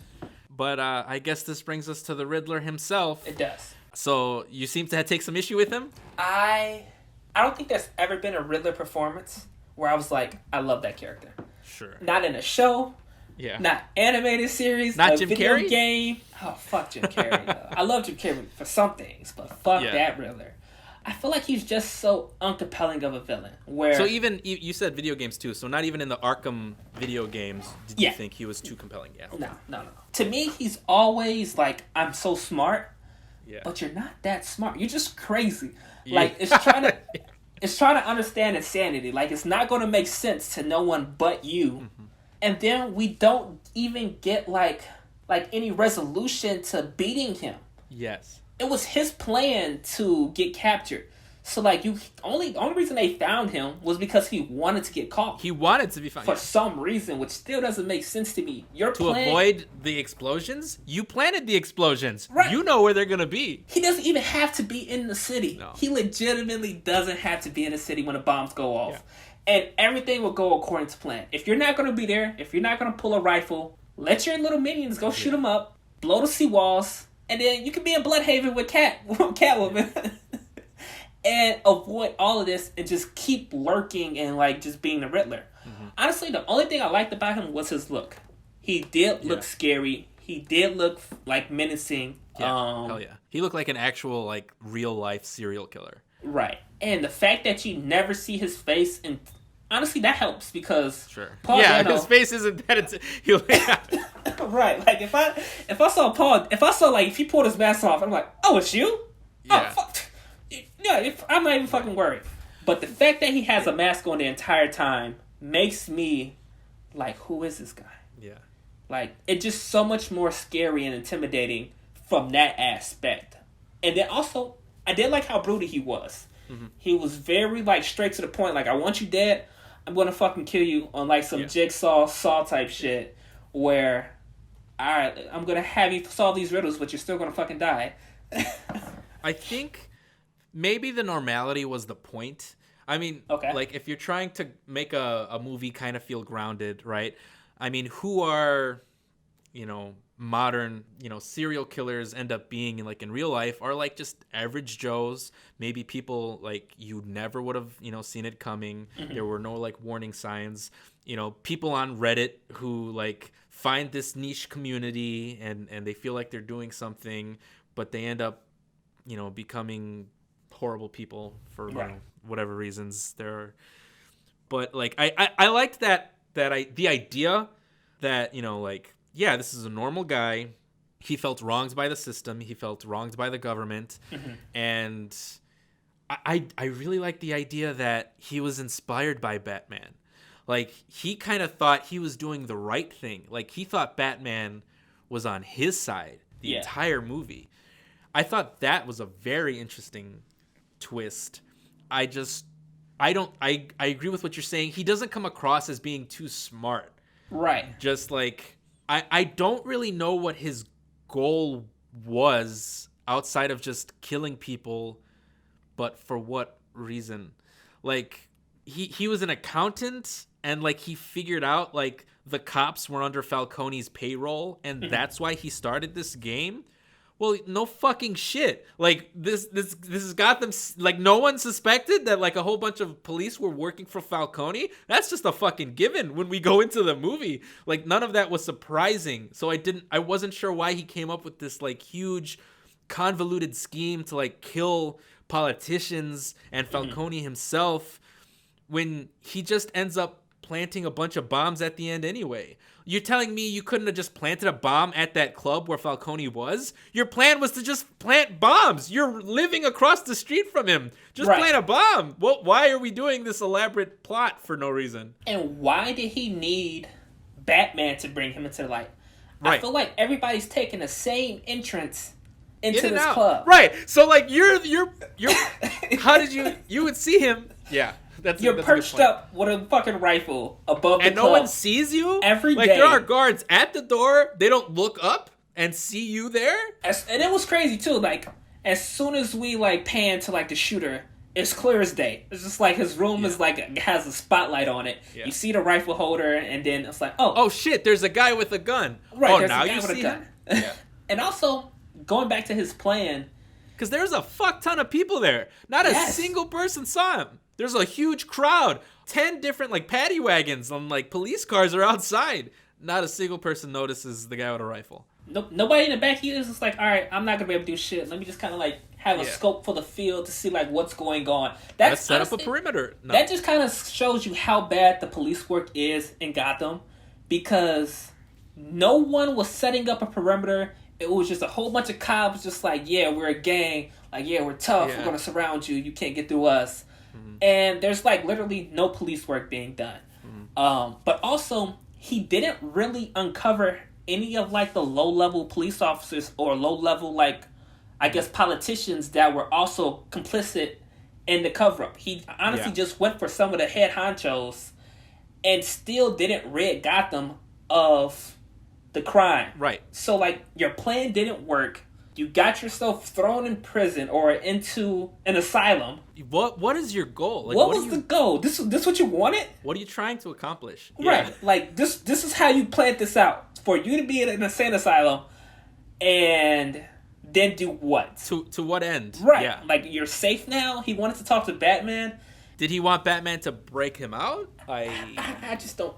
But I guess this brings us to the Riddler himself. It does. So you seem to take some issue with him? I don't think there's ever been a Riddler performance where I was like, I love that character. Sure. Not in a show. Yeah. Not animated series. Not a Jim video Carrey? game. Oh, fuck Jim Carrey. though. I love Jim Carrey for some things, but fuck that Riddler. I feel like he's just so uncompelling of a villain. Where So even you said video games too. So not even in the Arkham video games did you think he was too compelling? Yeah. Okay. No. To me, he's always like, I'm so smart, but you're not that smart. You're just crazy. Like it's trying to understand insanity. Like it's not going to make sense to no one but you. Mm-hmm. And then we don't even get like any resolution to beating him. Yes. It was his plan to get captured. So like only reason they found him was because he wanted to get caught. He wanted to be found for some reason, which still doesn't make sense to me. Avoid the explosions? You planted the explosions. Right. You know where they're gonna be. He doesn't even have to be in the city. No. He legitimately doesn't have to be in the city when the bombs go off. Yeah. And everything will go according to plan. If you're not gonna be there, if you're not gonna pull a rifle, let your little minions go shoot them up, blow the seawalls, and then you can be in Bloodhaven with Catwoman. And avoid all of this and just keep lurking and like just being the Riddler. Mm-hmm. Honestly, the only thing I liked about him was his look. He did look scary. He did look like menacing. Yeah. Hell yeah. He looked like an actual like real life serial killer. Right. And the fact that you never see his face, and honestly that helps because Paul Dano, his face isn't that right. Like if I saw Paul, if he pulled his mask off, I'm like, oh, it's you? Yeah. Oh, fuck. Yeah, I'm not even fucking worried. But the fact that he has a mask on the entire time makes me like, who is this guy? Yeah. Like, it's just so much more scary and intimidating from that aspect. And then also, I did like how brutal he was. Mm-hmm. He was very, like, straight to the point. Like, I want you dead. I'm going to fucking kill you on, like, some Jigsaw Saw type shit where, all right, I'm going to have you solve these riddles, but you're still going to fucking die. I think maybe the normality was the point. I mean, like, if you're trying to make a movie kind of feel grounded, right? I mean, who are, modern, serial killers end up being in real life are like just average Joes, maybe people like you never would have, seen it coming. Mm-hmm. There were no like warning signs, people on Reddit who like find this niche community and they feel like they're doing something, but they end up, becoming horrible people for whatever reasons there are. But like, I liked the idea that, this is a normal guy. He felt wronged by the system. He felt wronged by the government. Mm-hmm. And I really like the idea that he was inspired by Batman. Like, he kind of thought he was doing the right thing. Like, he thought Batman was on his side the entire movie. I thought that was a very interesting twist. I agree with what you're saying. He doesn't come across as being too smart. Right. Just like, I don't really know what his goal was outside of just killing people, but for what reason? Like, he was an accountant and like he figured out like the cops were under Falcone's payroll and that's why he started this game. Well, no fucking shit. Like, this has got them, like, no one suspected that, like, a whole bunch of police were working for Falcone? That's just a fucking given when we go into the movie. Like, none of that was surprising. So I wasn't sure why he came up with this, like, huge, convoluted scheme to, like, kill politicians and Falcone himself when he just ends up planting a bunch of bombs at the end anyway. You're telling me you couldn't have just planted a bomb at that club where Falcone was? Your plan was to just plant bombs. You're living across the street from him. Just plant a bomb. Well, why are we doing this elaborate plot for no reason? And why did he need Batman to bring him into the light? Right. I feel like everybody's taking the same entrance into this club. Right. So like you're how did you would see him? Yeah. You're perched up with a fucking rifle above the club. And no one sees you? Every day. Like, there are guards at the door. They don't look up and see you there? And it was crazy, too. Like, as soon as we, like, pan to, like, the shooter, it's clear as day. It's just like his room is, like, has a spotlight on it. Yeah. You see the rifle holder, and then it's like, oh, shit, there's a guy with a gun. Right, now you see him? Yeah. And also, going back to his plan. Because there's a fuck ton of people there. Not a single person saw him. There's a huge crowd. 10 different like paddy wagons on like police cars are outside. Not a single person notices the guy with a rifle. Nobody in the back here is just like, all right, I'm not gonna be able to do shit. Let me just kind of like have a scope for the field to see like what's going on. Let's set up a perimeter. No. That just kind of shows you how bad the police work is in Gotham, because no one was setting up a perimeter. It was just a whole bunch of cops just like, yeah, we're a gang. Like, yeah, we're tough. Yeah. We're going to surround you. You can't get through us. Mm-hmm. And there's like literally no police work being done. Mm-hmm. But also, he didn't really uncover any of like the low-level police officers or low-level, like, I guess, politicians that were also complicit in the cover-up. He honestly just went for some of the head honchos and still didn't rid Gotham of the crime. Right. So, like, your plan didn't work. You got yourself thrown in prison or into an asylum. What is your goal? Like, what was the goal? This what you wanted? What are you trying to accomplish? Right. Like, this is how you planned this out. For you to be in an insane asylum and then do what? To what end? Right. Yeah. Like, you're safe now? He wanted to talk to Batman. Did he want Batman to break him out? I just don't.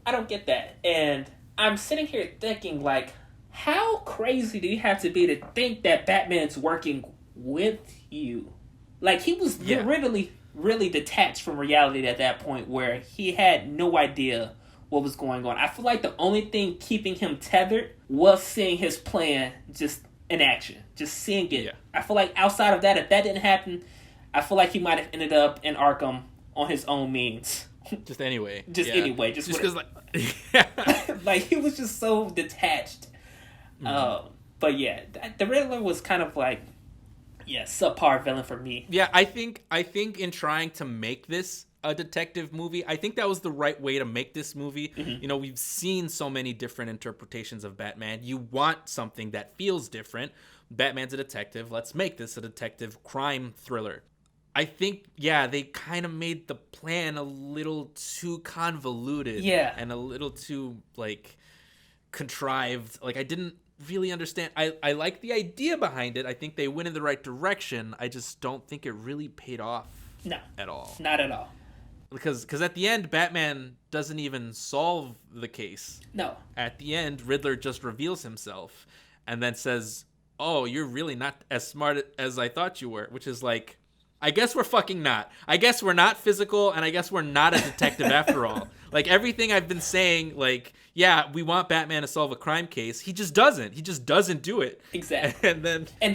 I don't get that. And I'm sitting here thinking, like, how crazy do you have to be to think that Batman's working with you? Like, he was really detached from reality at that point where he had no idea what was going on. I feel like the only thing keeping him tethered was seeing his plan just in action. Just seeing it. Yeah. I feel like outside of that, if that didn't happen, I feel like he might have ended up in Arkham on his own means. Just anyway. Anyway. Just because, like... like, he was just so detached. Mm-hmm. But yeah, the Riddler was kind of like, subpar villain for me. Yeah, I think in trying to make this a detective movie, I think that was the right way to make this movie. Mm-hmm. You know, we've seen so many different interpretations of Batman. You want something that feels different. Batman's a detective. Let's make this a detective crime thriller. I think, they kind of made the plan a little too convoluted. Yeah. And a little too, like, contrived. Like, I didn't really understand. I like the idea behind it. I think they went in the right direction. I just don't think it really paid off. No. At all. Not at all. Because at the end, Batman doesn't even solve the case. No. At the end, Riddler just reveals himself and then says, oh, you're really not as smart as I thought you were, which is like, I guess we're fucking not. I guess we're not physical, and I guess we're not a detective after all. Like, everything I've been saying, like, yeah, we want Batman to solve a crime case. He just doesn't. He just doesn't do it. Exactly. And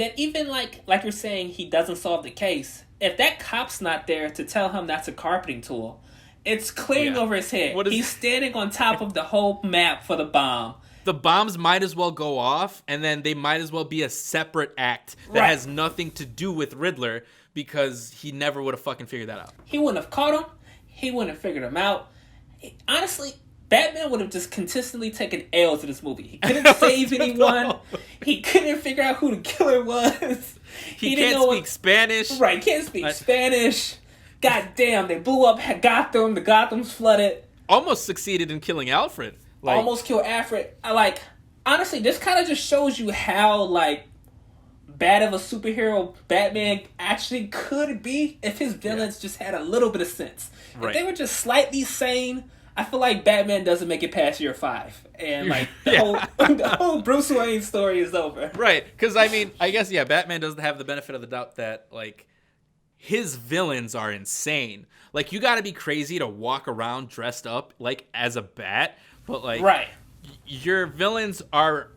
then even, like you're saying, he doesn't solve the case. If that cop's not there to tell him that's a carpeting tool, it's clearing over his head. He's standing on top of the whole map for the bomb. The bombs might as well go off, and then they might as well be a separate act that has nothing to do with Riddler, because he never would have fucking figured that out. He wouldn't have caught him. He wouldn't have figured him out. Honestly, Batman would have just consistently taken L's in this movie. He couldn't save anyone. He couldn't figure out who the killer was. He can't speak Spanish. Right, can't speak Spanish. God damn, they blew up Gotham. The Gotham's flooded. Almost succeeded in killing Alfred. Almost killed Alfred. Honestly, this kind of just shows you how, like, bad of a superhero Batman actually could be if his villains just had a little bit of sense. Right. If they were just slightly sane, I feel like Batman doesn't make it past year 5. And, like, the whole Bruce Wayne story is over. Right. Because, I mean, I guess, Batman doesn't have the benefit of the doubt that, like, his villains are insane. Like, you gotta be crazy to walk around dressed up, like, as a bat. But, like, your villains are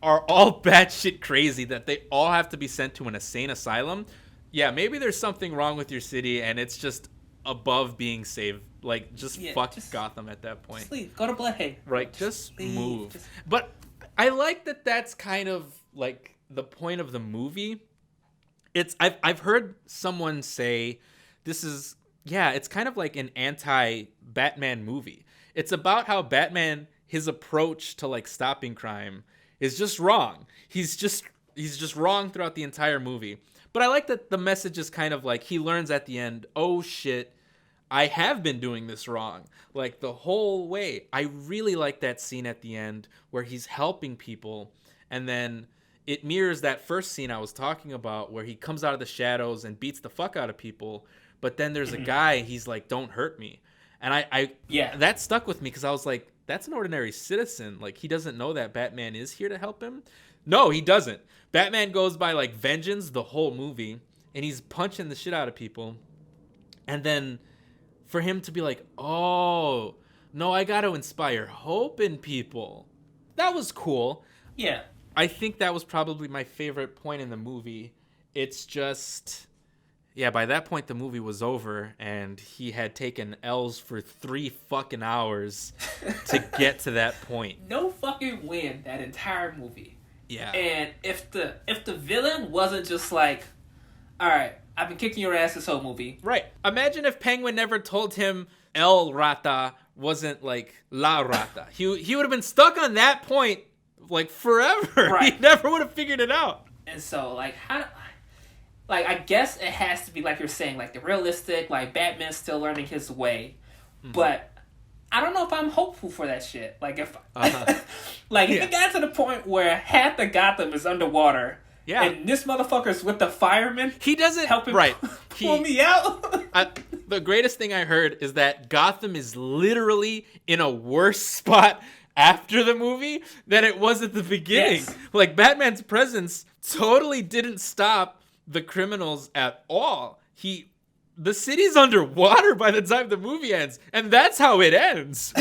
all batshit crazy that they all have to be sent to an insane asylum. Yeah, maybe there's something wrong with your city and it's just above being saved. Like, just fuck Gotham at that point. Just leave. Go to Bloodhaven. Right, just move. But I like that that's kind of, like, the point of the movie. I've heard someone say this is, it's kind of like an anti-Batman movie. It's about how Batman, his approach to, like, stopping crime is just wrong. He's just wrong throughout the entire movie. But I like that the message is kind of like he learns at the end, oh shit, I have been doing this wrong. Like, the whole way. I really like that scene at the end where he's helping people, and then it mirrors that first scene I was talking about where he comes out of the shadows and beats the fuck out of people. But then there's a guy, he's like, don't hurt me. And I Yeah. that stuck with me because I was like, that's an ordinary citizen. Like, he doesn't know that Batman is here to help him. No, he doesn't. Batman goes by like vengeance the whole movie, and he's punching the shit out of people. And then for him to be like, oh, no, I got to inspire hope in people. That was cool. Yeah. I think that was probably my favorite point in the movie. It's just, yeah, by that point the movie was over, and he had taken L's for 3 fucking hours to get to that point. No fucking win that entire movie. Yeah. And if the villain wasn't just like, all right, I've been kicking your ass this whole movie. Right. Imagine if Penguin never told him El Rata wasn't like La Rata. He would have been stuck on that point like forever. Right. He never would have figured it out. And so, like, I guess it has to be like you're saying, like the realistic, like Batman's still learning his way, but I don't know if I'm hopeful for that shit. Like if, like if it got to the point where half the Gotham is underwater, and this motherfucker's with the firemen, he doesn't help him pull me out. The greatest thing I heard is that Gotham is literally in a worse spot after the movie than it was at the beginning. Yes. Like, Batman's presence totally didn't stop the criminals at all. The city's underwater by the time the movie ends, and that's how it ends.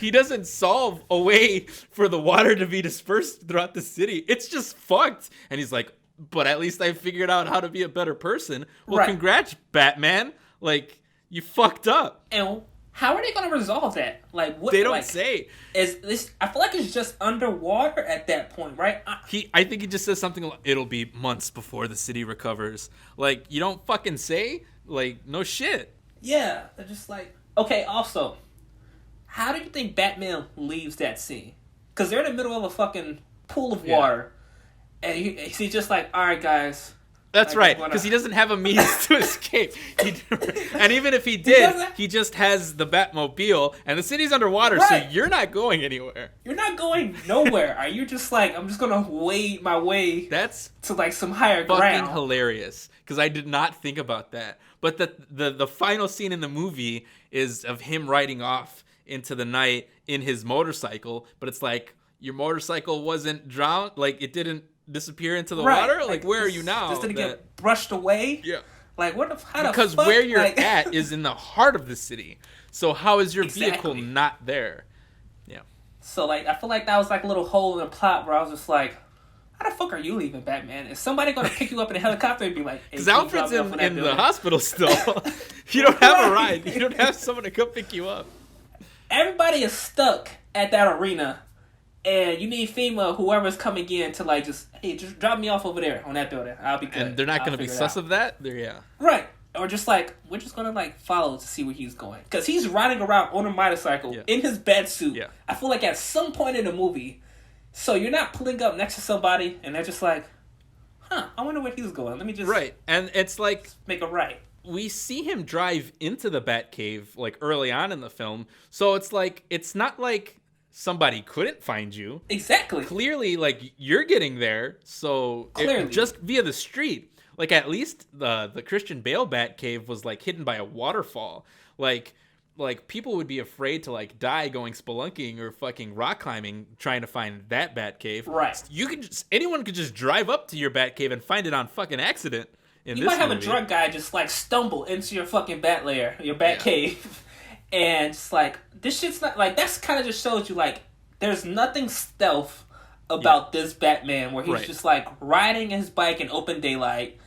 He doesn't solve a way for the water to be dispersed throughout the city. It's just fucked. And he's like, but at least I figured out how to be a better person. Well, congrats, Batman. Like, you fucked up. And how are they going to resolve that? Like, what? They don't say. Is this? I feel like it's just underwater at that point, right? I think he just says something like, it'll be months before the city recovers. Like, you don't fucking say? Like, no shit. Yeah, they're just like... Okay, also, how do you think Batman leaves that scene? Because they're in the middle of a fucking pool of water, and he's just like, alright, guys... That's right, because he doesn't have a means to escape. And even if he did, he just has the Batmobile, and the city's underwater, so you're not going anywhere. You're not going nowhere. Are you just like, I'm just going to wade my way to like some higher ground? Fucking hilarious, because I did not think about that. But the final scene in the movie is of him riding off into the night in his motorcycle, but it's like, your motorcycle wasn't drowned, like it didn't disappear into the water? Like where are you now? Just didn't get brushed away? Yeah. Like, what the fuck? Because where you're at is in the heart of the city. So how is your vehicle not there? Yeah. So, like, I feel like that was like a little hole in the plot where I was just like, how the fuck are you leaving, Batman? Is somebody going to pick you up in a helicopter and be like, hey, because Alfred's in the hospital still. You don't have a ride. You don't have someone to come pick you up. Everybody is stuck at that arena. And you need FEMA, whoever's coming in, to like just drop me off over there on that building. I'll be good. And they're not going to be sus of that? Right. Or just like, we're just going to like follow to see where he's going. Because he's riding around on a motorcycle in his bat suit. Yeah. I feel like at some point in the movie, so you're not pulling up next to somebody and they're just like, I wonder where he's going. Let me just... Right. And it's like... make a right. We see him drive into the Batcave like early on in the film. So it's like, it's not like... somebody couldn't find you. Exactly. Clearly, like, you're getting there, so just via the street. Like, at least the Christian Bale Batcave was, like, hidden by a waterfall. Like, people would be afraid to, like, die going spelunking or fucking rock climbing trying to find that Batcave. Right. Anyone could just drive up to your Batcave and find it on fucking accident in this movie. You might have a drunk guy just, like, stumble into your fucking bat lair, your Batcave. And it's like, this shit's not, like, that's kind of just shows you, like, there's nothing stealth about this Batman where he's just, like, riding his bike in open daylight.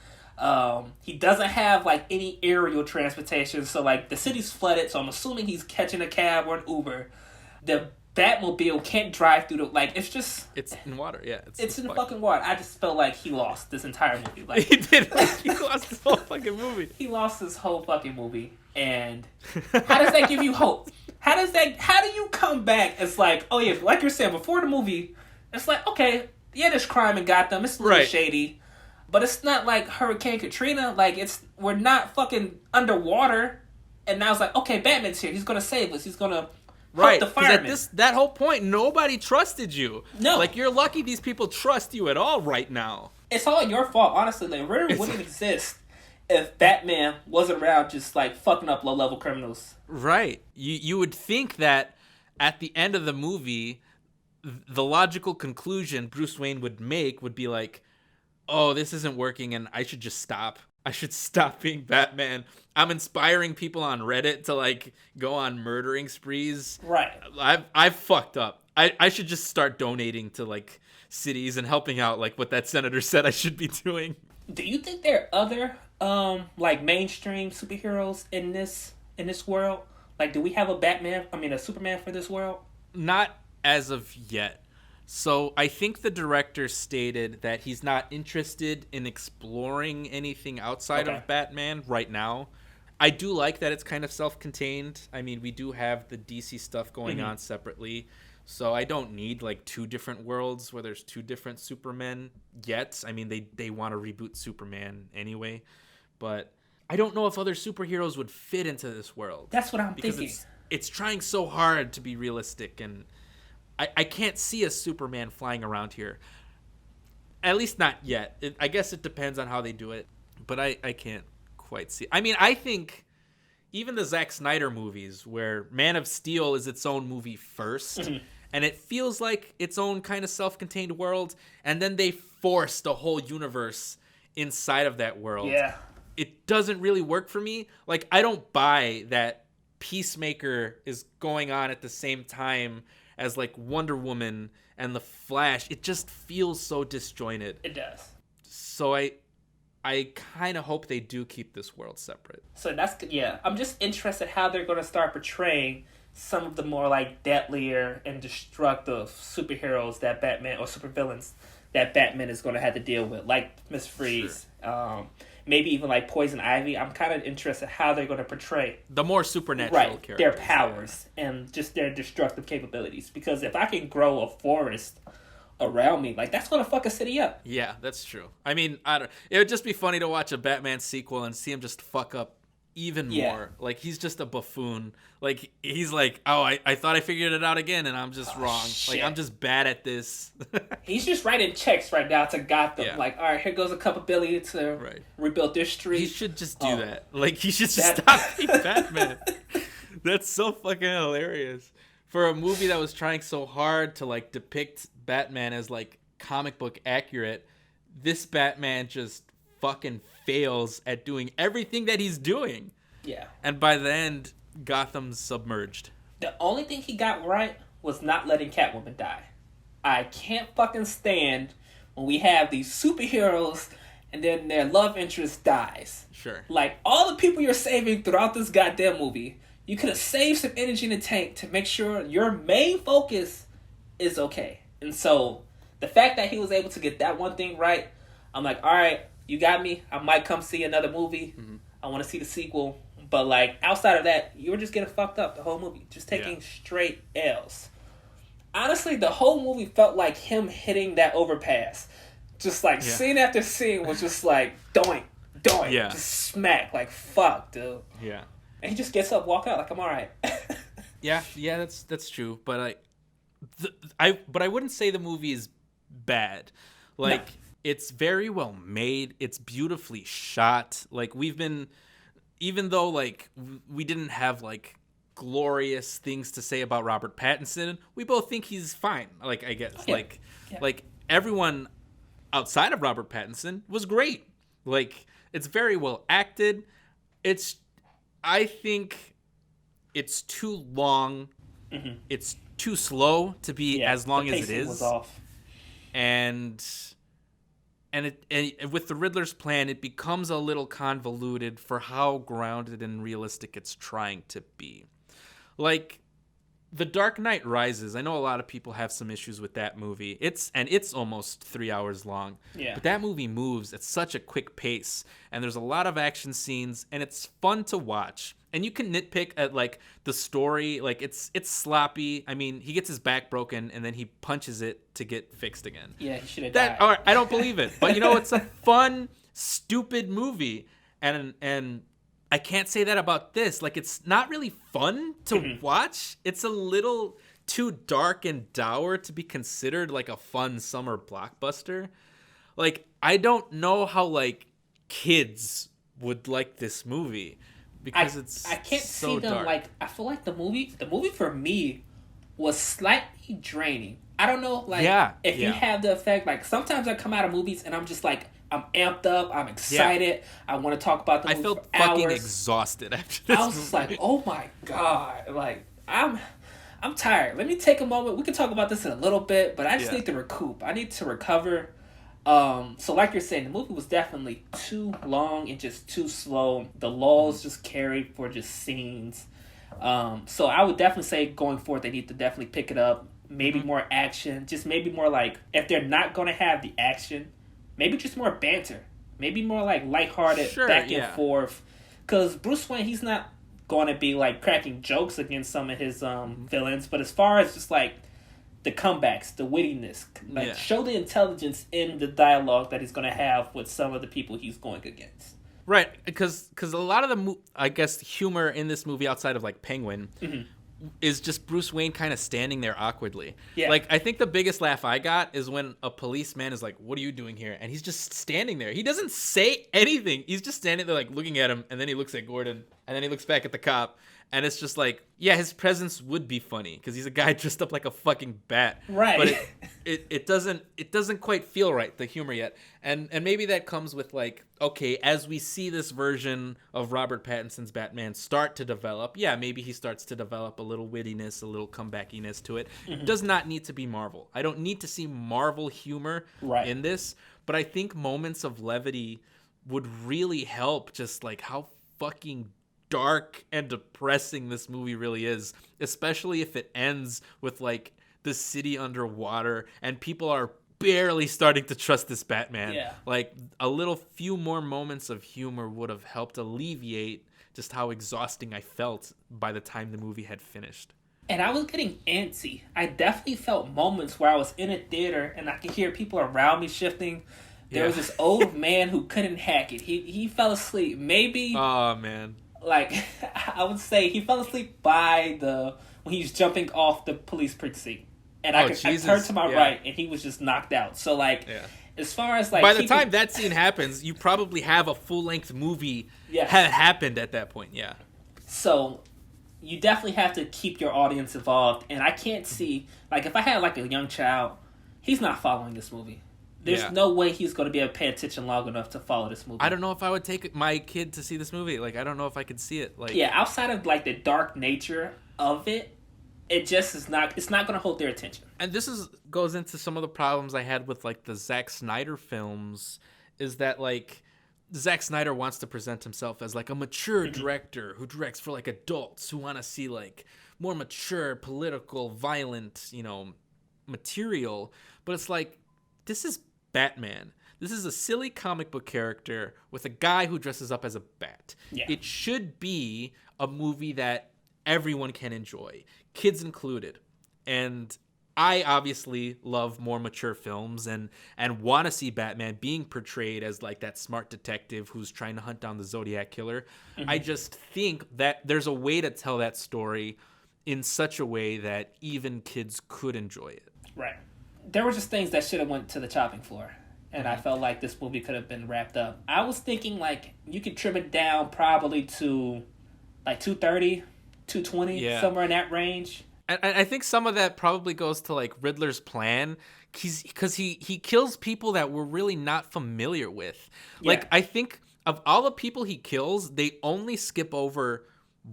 He doesn't have, like, any aerial transportation. So, like, the city's flooded, so I'm assuming he's catching a cab or an Uber. The Batmobile can't drive through the, like, it's just... It's in water, yeah. It's in fucking water. I just felt like he lost this entire movie. Like, he did. He lost this whole fucking movie. He lost this whole fucking movie. And how does that give you hope? How do you come back as like, oh yeah, like you're saying, before the movie, it's like, okay, yeah, there's crime in Gotham, it's a little shady, but it's not like Hurricane Katrina, like we're not fucking underwater, and now it's like, okay, Batman's here, he's gonna save us, he's gonna help the firemen. At that whole point, nobody trusted you. No. Like, you're lucky these people trust you at all right now. It's all your fault, honestly. Like, Ritter wouldn't exist if Batman wasn't around just like fucking up low level criminals. Right. You would think that at the end of the movie, the logical conclusion Bruce Wayne would make would be like, oh, this isn't working and I should just stop. I should stop being Batman. I'm inspiring people on Reddit to like go on murdering sprees. Right. I've fucked up. I should just start donating to like cities and helping out like what that senator said I should be doing. Do you think there are other like mainstream superheroes in this world? Like, do we have a Superman for this world? Not as of yet. So I think the director stated that he's not interested in exploring anything outside of Batman right now. I do like that it's kind of self-contained. I mean, we do have the DC stuff going on separately. So I don't need like two different worlds where there's two different Supermen yet. I mean, they want to reboot Superman anyway. But I don't know if other superheroes would fit into this world. That's what I'm because thinking. It's trying so hard to be realistic, and I can't see a Superman flying around here. At least not yet. I guess it depends on how they do it. But I can't quite see. I mean, I think even the Zack Snyder movies where Man of Steel is its own movie first, and it feels like its own kind of self-contained world, and then they forced a whole universe inside of that world. Yeah. It doesn't really work for me. Like, I don't buy that Peacemaker is going on at the same time as like Wonder Woman and the Flash. It just feels so disjointed. It does. So I kind of hope they do keep this world separate. So I'm just interested how they're going to start portraying some of the more like deadlier and destructive superheroes that Batman or supervillains that Batman is going to have to deal with, like Miss Freeze. Sure. Maybe even like Poison Ivy. I'm kind of interested how they're going to portray the more supernatural characters, their powers and just their destructive capabilities. Because if I can grow a forest around me, like, that's going to fuck a city up. Yeah, that's true. I mean, it would just be funny to watch a Batman sequel and see him just fuck up even more. Like, he's just a buffoon. Like, he's like, oh, I thought I figured it out again and I'm just wrong. Shit. Like, I'm just bad at this. He's just writing checks right now to Gotham. Yeah. Like, all right, here goes a couple billion to rebuild this street. He should just do that. Like, he should just stop being Batman. That's so fucking hilarious. For a movie that was trying so hard to, like, depict Batman as, like, comic book accurate, this Batman just fucking fails at doing everything that he's doing. Yeah. And by the end, Gotham's submerged. The only thing he got right was not letting Catwoman die. I can't fucking stand when we have these superheroes and then their love interest dies. Sure. Like, all the people you're saving throughout this goddamn movie, you could have saved some energy in the tank to make sure your main focus is okay. And so, the fact that he was able to get that one thing right, I'm like, all right, you got me. I might come see another movie. Mm-hmm. I want to see the sequel. But, like, outside of that, you were just getting fucked up the whole movie. Just taking straight L's. Honestly, the whole movie felt like him hitting that overpass. Just, like, scene after scene was just, like, doink, just smack. Like, fuck, dude. Yeah. And he just gets up, walk out, like, I'm all right. yeah, that's true. But I wouldn't say the movie is bad. Like, it's very well made. It's beautifully shot. Like, even though, like, we didn't have, like, glorious things to say about Robert Pattinson, we both think he's fine. Like, I guess. Like, everyone outside of Robert Pattinson was great. Like, it's very well acted. I think it's too long. Mm-hmm. It's too slow to be as long as it is. Was off. And with the Riddler's plan, it becomes a little convoluted for how grounded and realistic it's trying to be. Like, The Dark Knight Rises, I know a lot of people have some issues with that movie. It's almost 3 hours long. Yeah. But that movie moves at such a quick pace, and there's a lot of action scenes, and it's fun to watch. And you can nitpick at, like, the story. Like, it's sloppy. I mean, he gets his back broken, and then he punches it to get fixed again. Yeah, he should have died. All right, I don't believe it. But, you know, it's a fun, stupid movie. And I can't say that about this. Like, it's not really fun to watch. It's a little too dark and dour to be considered, like, a fun summer blockbuster. Like, I don't know how, like, kids would like this movie because it's I can't so see them dark. like I feel like the movie for me was slightly draining. I don't know like if you have the effect like sometimes I come out of movies and I'm just like I'm amped up, I'm excited, I want to talk about the movie I felt for fucking hours. exhausted after this I was just like, oh my god, like I'm tired. Let me take a moment. We can talk about this in a little bit, but I just need to recoup. I need to recover. So like you're saying, the movie was definitely too long and just too slow. The lulls just carried for just scenes. So I would definitely say going forward, they need to definitely pick it up. Maybe more action. Just maybe more like, if they're not going to have the action, maybe just more banter. Maybe more like lighthearted, back and forth. Because Bruce Wayne, he's not going to be like cracking jokes against some of his villains. But as far as just like the comebacks, the wittiness, like show the intelligence in the dialogue that he's going to have with some of the people he's going against. Right, because a lot of the I guess humor in this movie outside of like Penguin is just Bruce Wayne kind of standing there awkwardly. Yeah. Like I think the biggest laugh I got is when a policeman is like, "What are you doing here?" and he's just standing there. He doesn't say anything. He's just standing there like looking at him, and then he looks at Gordon, and then he looks back at the cop. And it's just like, yeah, his presence would be funny because he's a guy dressed up like a fucking bat. Right. But it doesn't quite feel right, the humor yet. And maybe that comes with like, okay, as we see this version of Robert Pattinson's Batman start to develop, yeah, maybe he starts to develop a little wittiness, a little comebackiness to it. It does not need to be Marvel. I don't need to see Marvel humor in this, but I think moments of levity would really help just like how fucking dark and depressing this movie really is, especially if it ends with like the city underwater and people are barely starting to trust this Batman. Like a little few more moments of humor would have helped alleviate just how exhausting I felt by the time the movie had finished. And I was getting antsy. I definitely felt moments where I was in a theater and I could hear people around me shifting. There was this old man who couldn't hack it. He fell asleep. Maybe. Oh man. Like, I would say he fell asleep when he was jumping off the police precinct. And I turned to my right, and he was just knocked out. So, like, as far as, like... By the time that scene happens, you probably have a full-length movie had happened at that point, So, you definitely have to keep your audience involved. And I can't see... Like, if I had, like, a young child, he's not following this movie. There's no way he's going to be able to pay attention long enough to follow this movie. I don't know if I would take my kid to see this movie. Like, I don't know if I could see it. Like, outside of like the dark nature of it, it just is not. It's not going to hold their attention. And this goes into some of the problems I had with like the Zack Snyder films. Is that like Zack Snyder wants to present himself as like a mature director who directs for like adults who want to see like more mature, political, violent, material. But it's like, this is Batman. This is a silly comic book character with a guy who dresses up as a bat. It should be a movie that everyone can enjoy, kids included. And I obviously love more mature films and want to see Batman being portrayed as like that smart detective who's trying to hunt down the Zodiac killer. I just think that there's a way to tell that story in such a way that even kids could enjoy it. Right. There were just things that should have went to the chopping floor. And I felt like this movie could have been wrapped up. I was thinking like you could trim it down probably to like 230, 220, somewhere in that range. And I think some of that probably goes to like Riddler's plan, because he kills people that we're really not familiar with. Like I think of all the people he kills, they only skip over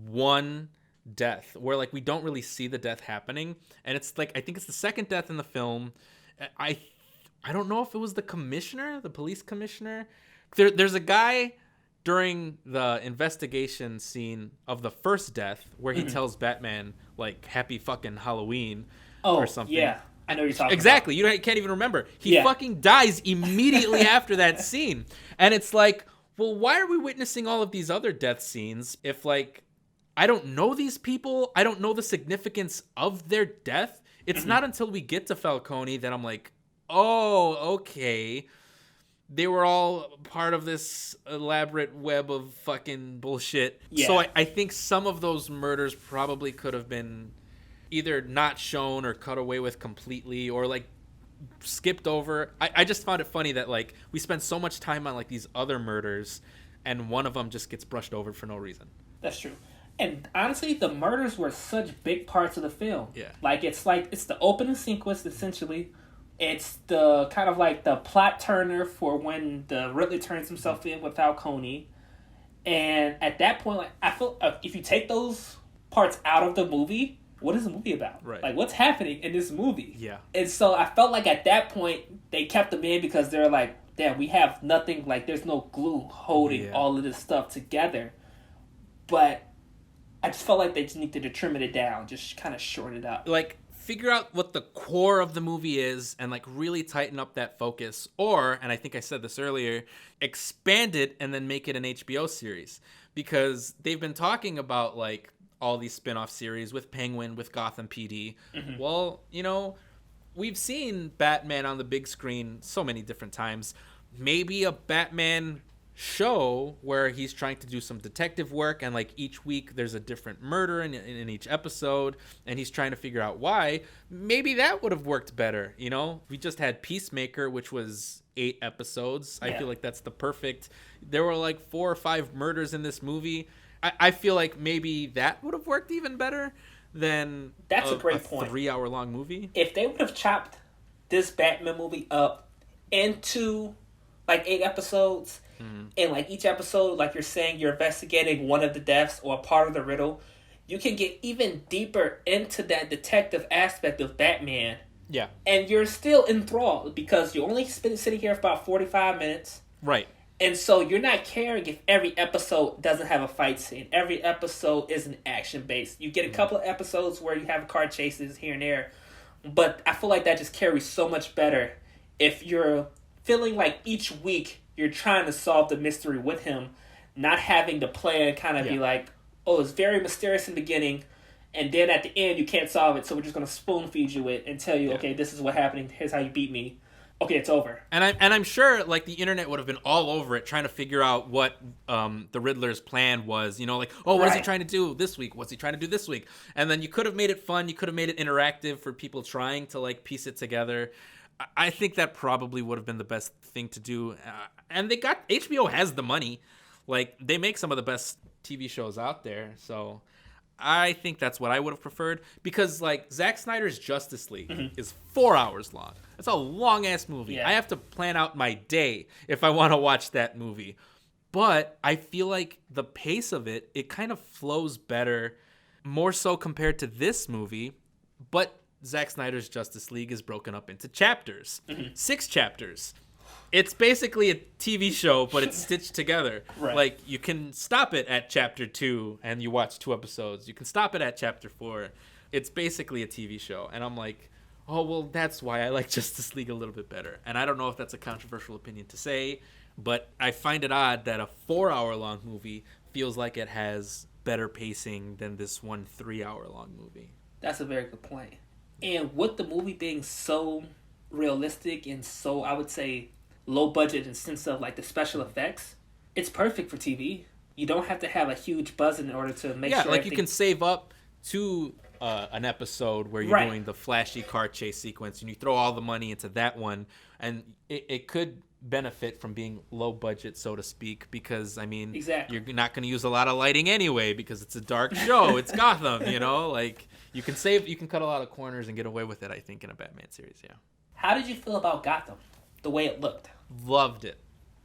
one death where like we don't really see the death happening, and it's like I think it's the second death in the film. I don't know if it was the police commissioner. There's a guy during the investigation scene of the first death where he tells Batman like happy fucking Halloween or something. I know you're talking exactly about. You can't even remember. He fucking dies immediately after that scene, and it's like, well, why are we witnessing all of these other death scenes if like I don't know these people. I don't know the significance of their death. It's not until we get to Falcone that I'm like, oh, okay. They were all part of this elaborate web of fucking bullshit. So I think some of those murders probably could have been either not shown or cut away with completely or like skipped over. I just found it funny that like we spent so much time on like these other murders and one of them just gets brushed over for no reason. That's true. And honestly, the murders were such big parts of the film. Yeah. Like it's the opening sequence essentially. It's the kind of like the plot turner for when the Riddler turns himself in with Falcone. And at that point, like I feel if you take those parts out of the movie, what is the movie about? Right. Like what's happening in this movie? Yeah. And so I felt like at that point they kept them in because they're like, damn, we have nothing, like there's no glue holding all of this stuff together. But I just felt like they just needed to trim it down, just kind of shorten it up. Like, figure out what the core of the movie is and, like, really tighten up that focus. Or, and I think I said this earlier, expand it and then make it an HBO series. Because they've been talking about, like, all these spin-off series with Penguin, with Gotham PD. Mm-hmm. Well, you know, we've seen Batman on the big screen so many different times. Maybe a Batman show where he's trying to do some detective work, and like each week there's a different murder in each episode, and he's trying to figure out why. Maybe that would have worked better. You know, we just had Peacemaker, which was 8 episodes. I feel like that's the perfect. There were like 4 or 5 murders in this movie. I feel like maybe that would have worked even better than that's a great point. 3-hour long movie. If they would have chopped this Batman movie up into like 8 episodes, and like each episode, like you're saying, you're investigating one of the deaths or a part of the riddle, you can get even deeper into that detective aspect of Batman. Yeah. And you're still enthralled because you only sitting here for about 45 minutes. Right. And so you're not caring if every episode doesn't have a fight scene. Every episode isn't action-based. You get a couple of episodes where you have car chases here and there. But I feel like that just carries so much better if you're feeling like each week you're trying to solve the mystery with him, not having the plan kind of be like, oh, it's very mysterious in the beginning, and then at the end you can't solve it, so we're just going to spoon feed you it and tell you, okay, this is what happened, here's how you beat me. Okay, it's over. And I'm sure like the internet would have been all over it trying to figure out what the Riddler's plan was. You know, like, oh, what is he trying to do this week? What's he trying to do this week? And then you could have made it fun. You could have made it interactive for people trying to like piece it together. I think that probably would have been the best thing to do. And HBO has the money. Like, they make some of the best TV shows out there. So I think that's what I would have preferred. Because, like, Zack Snyder's Justice League is 4 hours long. That's a long-ass movie. Yeah. I have to plan out my day if I want to watch that movie. But I feel like the pace of it kind of flows better, more so compared to this movie. But Zack Snyder's Justice League is broken up into chapters. 6 chapters. It's basically a TV show, but it's stitched together. Right. Like, you can stop it at chapter 2 and you watch 2 episodes. You can stop it at chapter 4. It's basically a TV show. And I'm like, oh, well, that's why I like Justice League a little bit better. And I don't know if that's a controversial opinion to say, but I find it odd that a 4-hour-long movie feels like it has better pacing than this one 3-hour-long movie. That's a very good point. And with the movie being so realistic and so, I would say, low budget in the sense of like the special effects, it's perfect for TV. You don't have to have a huge budget in order to make sure. Yeah, like you can save up to an episode where you're doing the flashy car chase sequence and you throw all the money into that one, and it could benefit from being low budget, so to speak, because I mean, you're not going to use a lot of lighting anyway because it's a dark show. It's Gotham, you know, like you can cut a lot of corners and get away with it, I think, in a Batman series. Yeah. How did you feel about Gotham? The way it looked? Loved it.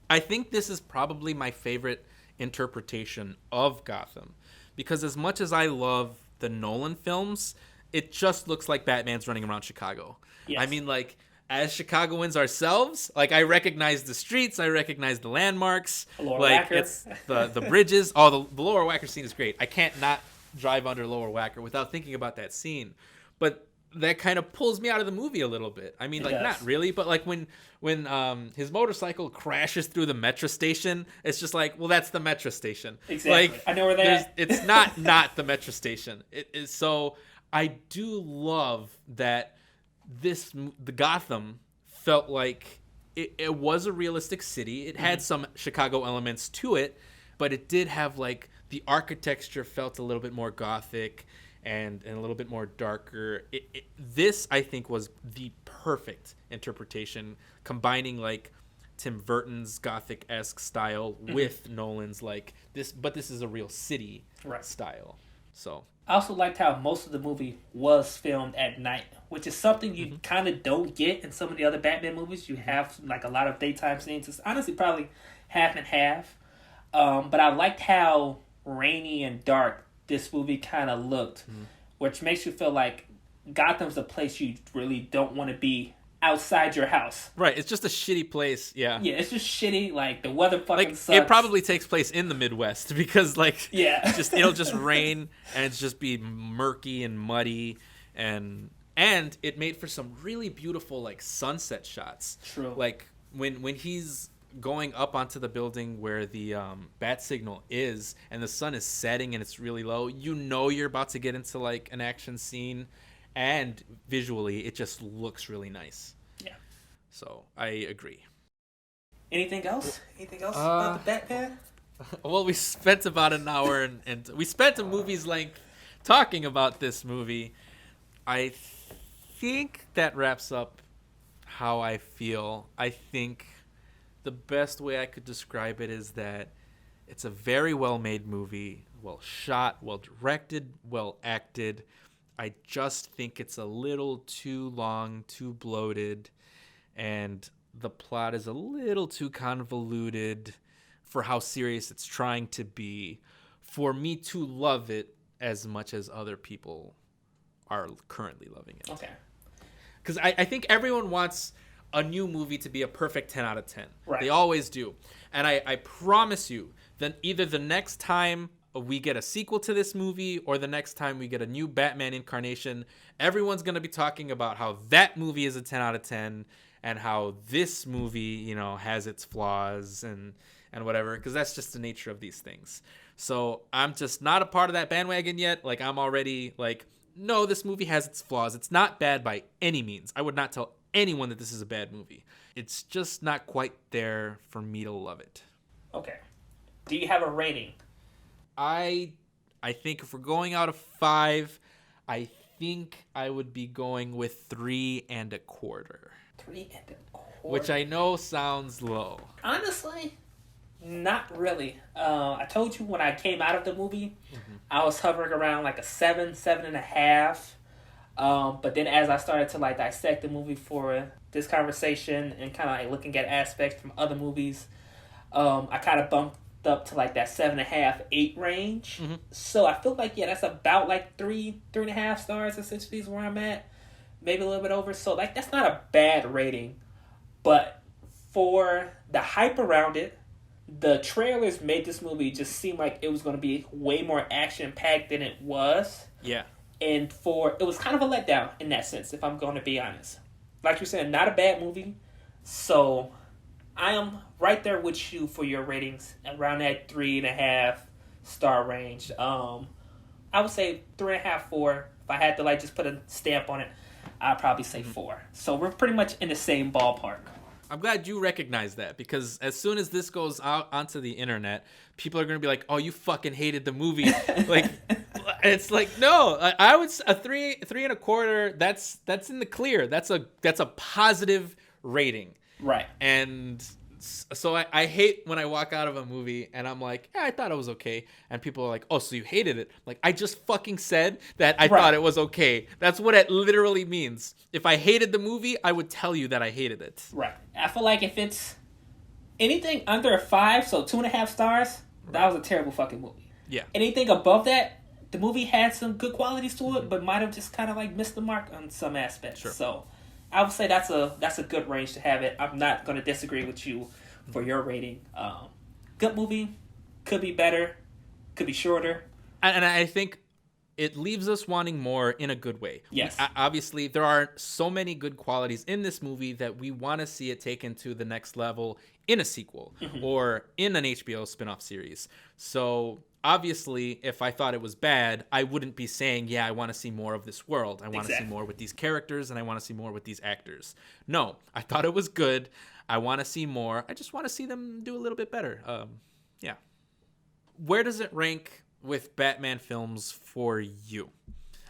I think this is probably my favorite interpretation of Gotham, because as much as I love the Nolan films, it just looks like Batman's running around Chicago. Yes. I mean, like, as Chicagoans ourselves, like, I recognize the streets, I recognize the landmarks, like it's the bridges. Oh, the Lower Wacker scene is great. I can't not drive under Lower Wacker without thinking about that scene. But that kind of pulls me out of the movie a little bit. I mean, like, not really, but like when his motorcycle crashes through the metro station, it's just like, well, that's the metro station. Exactly. Like, I know where that. It's not the metro station. It is. So I do love that the Gotham felt like it was a realistic city. It had some Chicago elements to it, but it did have like the architecture felt a little bit more Gothic and a little bit more darker. This, I think, was the perfect interpretation, combining like Tim Burton's Gothic-esque style with Nolan's like this, but this is a real city style. So I also liked how most of the movie was filmed at night, which is something you kind of don't get in some of the other Batman movies. You have like a lot of daytime scenes. It's honestly probably half and half. But I liked how rainy and dark this movie kind of looked, which makes you feel like Gotham's a place you really don't want to be outside your house. Right, it's just a shitty place. Yeah, it's just shitty. Like the weather fucking like sucks. it probably takes place in the Midwest because like it'll just rain and it's just be murky and muddy and it made for some really beautiful like sunset shots. True. Like when he's going up onto the building where the bat signal is and the sun is setting and it's really low, you're about to get into like an action scene. And visually, it just looks really nice. Yeah. So, I agree. Anything else? Anything else about the Batman? Well, we spent about an hour and we spent a movie's length talking about this movie. I think that wraps up how I feel. I think the best way I could describe it is that it's a very well-made movie, well shot, well directed, well acted. I just think it's a little too long, too bloated, and the plot is a little too convoluted for how serious it's trying to be for me to love it as much as other people are currently loving it. Okay. Because I think everyone wants a new movie to be a perfect 10 out of 10. Right. They always do. And I promise you that either the next time we get a sequel to this movie or the next time we get a new Batman incarnation, everyone's going to be talking about how that movie is a 10 out of 10 and how this movie, has its flaws and whatever, because that's just the nature of these things. So I'm just not a part of that bandwagon yet. Like, I'm already like, no, this movie has its flaws. It's not bad by any means. I would not tell anyone that this is a bad movie. It's just not quite there for me to love it. Okay. Do you have a rating? I think if we're going out of 5, I think I would be going with 3 1/4. 3 1/4. Which I know sounds low. Honestly, not really. I told you when I came out of the movie, I was hovering around like a 7, 7.5. But then as I started to like dissect the movie for this conversation and kind of like looking at aspects from other movies, I kind of bumped up to like that 7.5, 8 range. So I feel like that's about like 3.5 stars essentially is where I'm at. Maybe a little bit over. So like that's not a bad rating. But for the hype around it, the trailers made this movie just seem like it was going to be way more action packed than it was. Yeah. And it was kind of a letdown in that sense, if I'm going to be honest. Like you're saying, not a bad movie. So I am right there with you for your ratings, around that 3.5 star range. I would say 3.5, 4. If I had to like just put a stamp on it, I'd probably say 4. So we're pretty much in the same ballpark. I'm glad you recognize that, because as soon as this goes out onto the internet, people are going to be like, oh, you fucking hated the movie. Like, it's like, no, I would, a 3 1/4, that's in the clear. That's a positive rating. Right. And so I hate when I walk out of a movie and I'm like, I thought it was okay. And people are like, oh, so you hated it. Like, I just fucking said that I thought it was okay. That's what it literally means. If I hated the movie, I would tell you that I hated it. Right. I feel like if it's anything under a 5, so 2.5 stars, that was a terrible fucking movie. Yeah. Anything above that, the movie had some good qualities to it, but might have just kind of like missed the mark on some aspects. Sure. So I would say that's a good range to have it. I'm not going to disagree with you for your rating. Good movie. Could be better. Could be shorter. And I think it leaves us wanting more in a good way. Yes. Obviously, there are so many good qualities in this movie that we want to see it taken to the next level in a sequel or in an HBO spinoff series. So obviously, if I thought it was bad, I wouldn't be saying, yeah, I want to see more of this world. I want to see more with these characters and I want to see more with these actors. No, I thought it was good. I want to see more. I just want to see them do a little bit better. Yeah. Where does it rank with Batman films for you?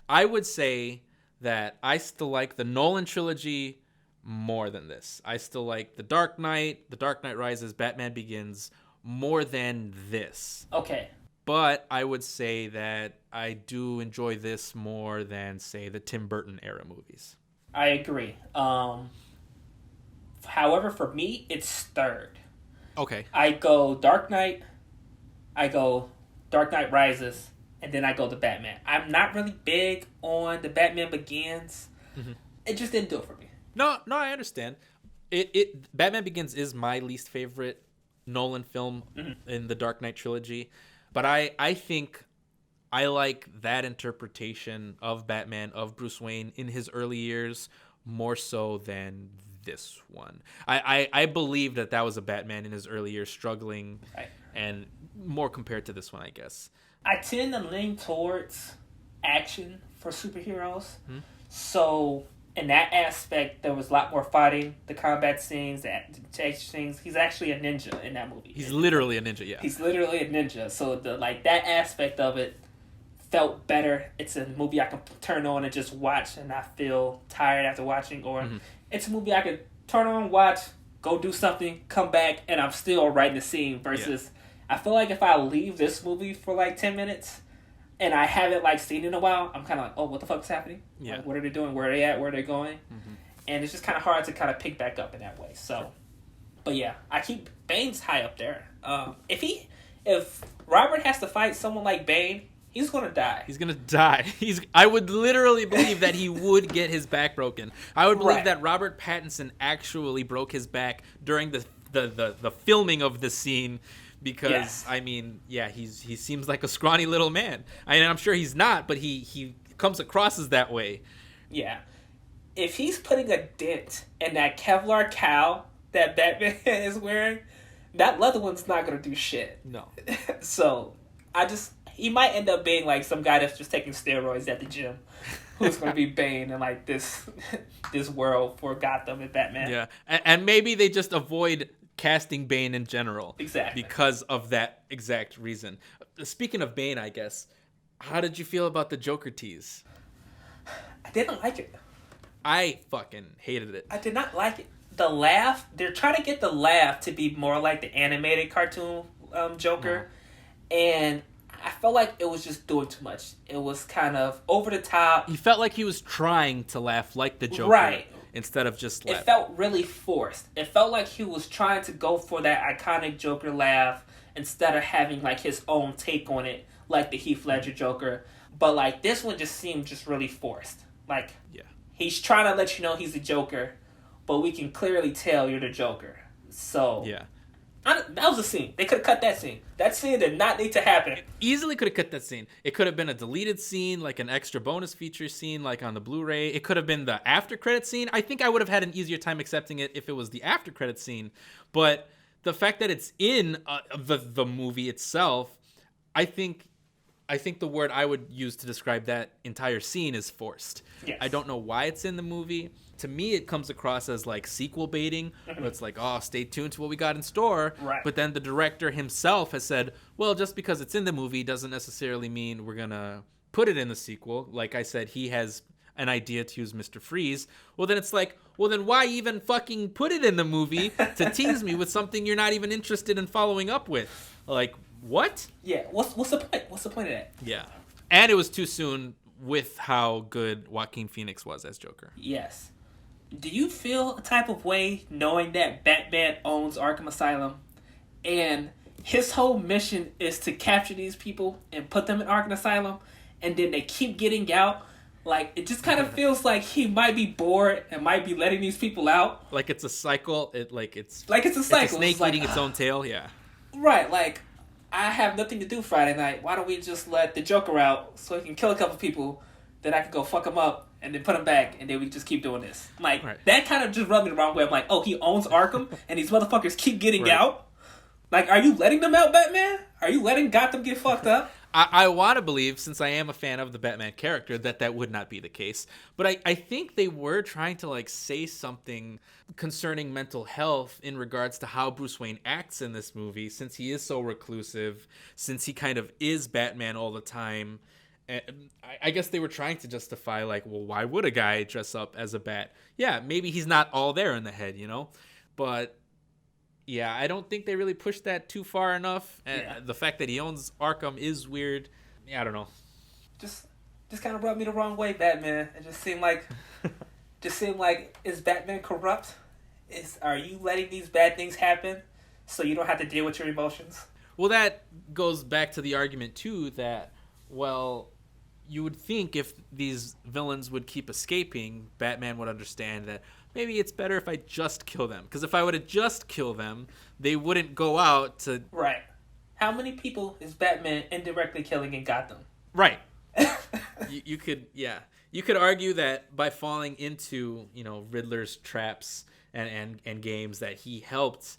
I would say that I still like the Nolan trilogy more than this. I still like The Dark Knight, The Dark Knight Rises, Batman Begins more than this. Okay. But I would say that I do enjoy this more than, say, the Tim Burton era movies. I agree. However, for me, it's third. Okay. I go Dark Knight, I go Dark Knight Rises, and then I go to Batman. I'm not really big on the Batman Begins. Mm-hmm. It just didn't do it for me. No, I understand. Batman Begins is my least favorite Nolan film in the Dark Knight trilogy. But I think I like that interpretation of Batman, of Bruce Wayne in his early years, more so than this one. I believe that was a Batman in his early years struggling, right, and more compared to this one, I guess. I tend to lean towards action for superheroes. So in that aspect, there was a lot more fighting, the combat scenes, the action scenes. He's actually a ninja in that movie. He's literally a ninja, yeah. He's literally a ninja. So that aspect of it felt better. It's a movie I can turn on and just watch and not feel tired after watching. Or it's a movie I could turn on, watch, go do something, come back, and I'm still right in the scene. Versus, I feel like if I leave this movie for like 10 minutes and I haven't like seen it in a while, I'm kind of like, oh, what the fuck is happening? Yeah. Like, what are they doing? Where are they at? Where are they going? And it's just kind of hard to kind of pick back up in that way. So, but yeah, I keep Bane's high up there. If Robert has to fight someone like Bane, he's gonna die. He's gonna die. I would literally believe that he would get his back broken. I would believe that Robert Pattinson actually broke his back during the filming of the scene. Because, I mean, he seems like a scrawny little man. I'm sure he's not, but he comes across as that way. Yeah. If he's putting a dent in that Kevlar cowl that Batman is wearing, that leather one's not going to do shit. No. So, he might end up being like some guy that's just taking steroids at the gym, who's going to be Bane in like this world for Gotham and Batman. Yeah. And maybe they just avoid casting Bane in general. Exactly. Because of that exact reason. Speaking of Bane, I guess, how did you feel about the Joker tease? I didn't like it. I fucking hated it. I did not like it. The laugh, they're trying to get the laugh to be more like the animated cartoon Joker. And I felt like it was just doing too much. It was kind of over the top. He felt like he was trying to laugh like the Joker. Right. Instead of just laughing. It felt really forced. It felt like he was trying to go for that iconic Joker laugh instead of having like his own take on it, like the Heath Ledger Joker. But like this one just seemed just really forced. Like he's trying to let you know he's the Joker, but we can clearly tell you're the Joker. So that was a scene. They could have cut that scene. That scene did not need to happen. Easily could have cut that scene. It could have been a deleted scene, like an extra bonus feature scene, like on the Blu-ray. It could have been the after credit scene. I think I would have had an easier time accepting it if it was the after credit scene. But the fact that it's in the movie itself, I think the word I would use to describe that entire scene is forced. Yes. I don't know why it's in the movie. To me, it comes across as like sequel baiting, where it's like, oh, stay tuned to what we got in store. Right. But then the director himself has said, well, just because it's in the movie doesn't necessarily mean we're going to put it in the sequel. Like I said, he has an idea to use Mr. Freeze. Well, then it's like, well, then why even fucking put it in the movie to tease me with something you're not even interested in following up with? Like, what? Yeah, what's the point? What's the point of that? Yeah. And it was too soon with how good Joaquin Phoenix was as Joker. Yes. Do you feel a type of way knowing that Batman owns Arkham Asylum and his whole mission is to capture these people and put them in Arkham Asylum and then they keep getting out? Like, it just kind of feels like he might be bored and might be letting these people out. Like it's a cycle. It's a cycle. It's a snake eating its own tail, yeah. Right, like, I have nothing to do Friday night. Why don't we just let the Joker out so he can kill a couple people, then I can go fuck him up and then put him back, and then we just keep doing this. Like, that kind of just rubbed me the wrong way. I'm like, oh, he owns Arkham, and these motherfuckers keep getting out? Like, are you letting them out, Batman? Are you letting Gotham get fucked up? I want to believe, since I am a fan of the Batman character, that would not be the case. But I think they were trying to, like, say something concerning mental health in regards to how Bruce Wayne acts in this movie, since he is so reclusive, since he kind of is Batman all the time. And I guess they were trying to justify, like, well, why would a guy dress up as a bat? Yeah, maybe he's not all there in the head, But yeah, I don't think they really pushed that too far enough. Yeah. And the fact that he owns Arkham is weird. Yeah, I don't know. Just kind of rubbed me the wrong way, Batman. It just seemed like is Batman corrupt? Are you letting these bad things happen so you don't have to deal with your emotions? Well, that goes back to the argument too that, well, you would think if these villains would keep escaping, Batman would understand that maybe it's better if I just kill them. Because if I were to just kill them, they wouldn't go out to... Right. How many people is Batman indirectly killing in Gotham? Right. you could, yeah. You could argue that by falling into, Riddler's traps and games that he helped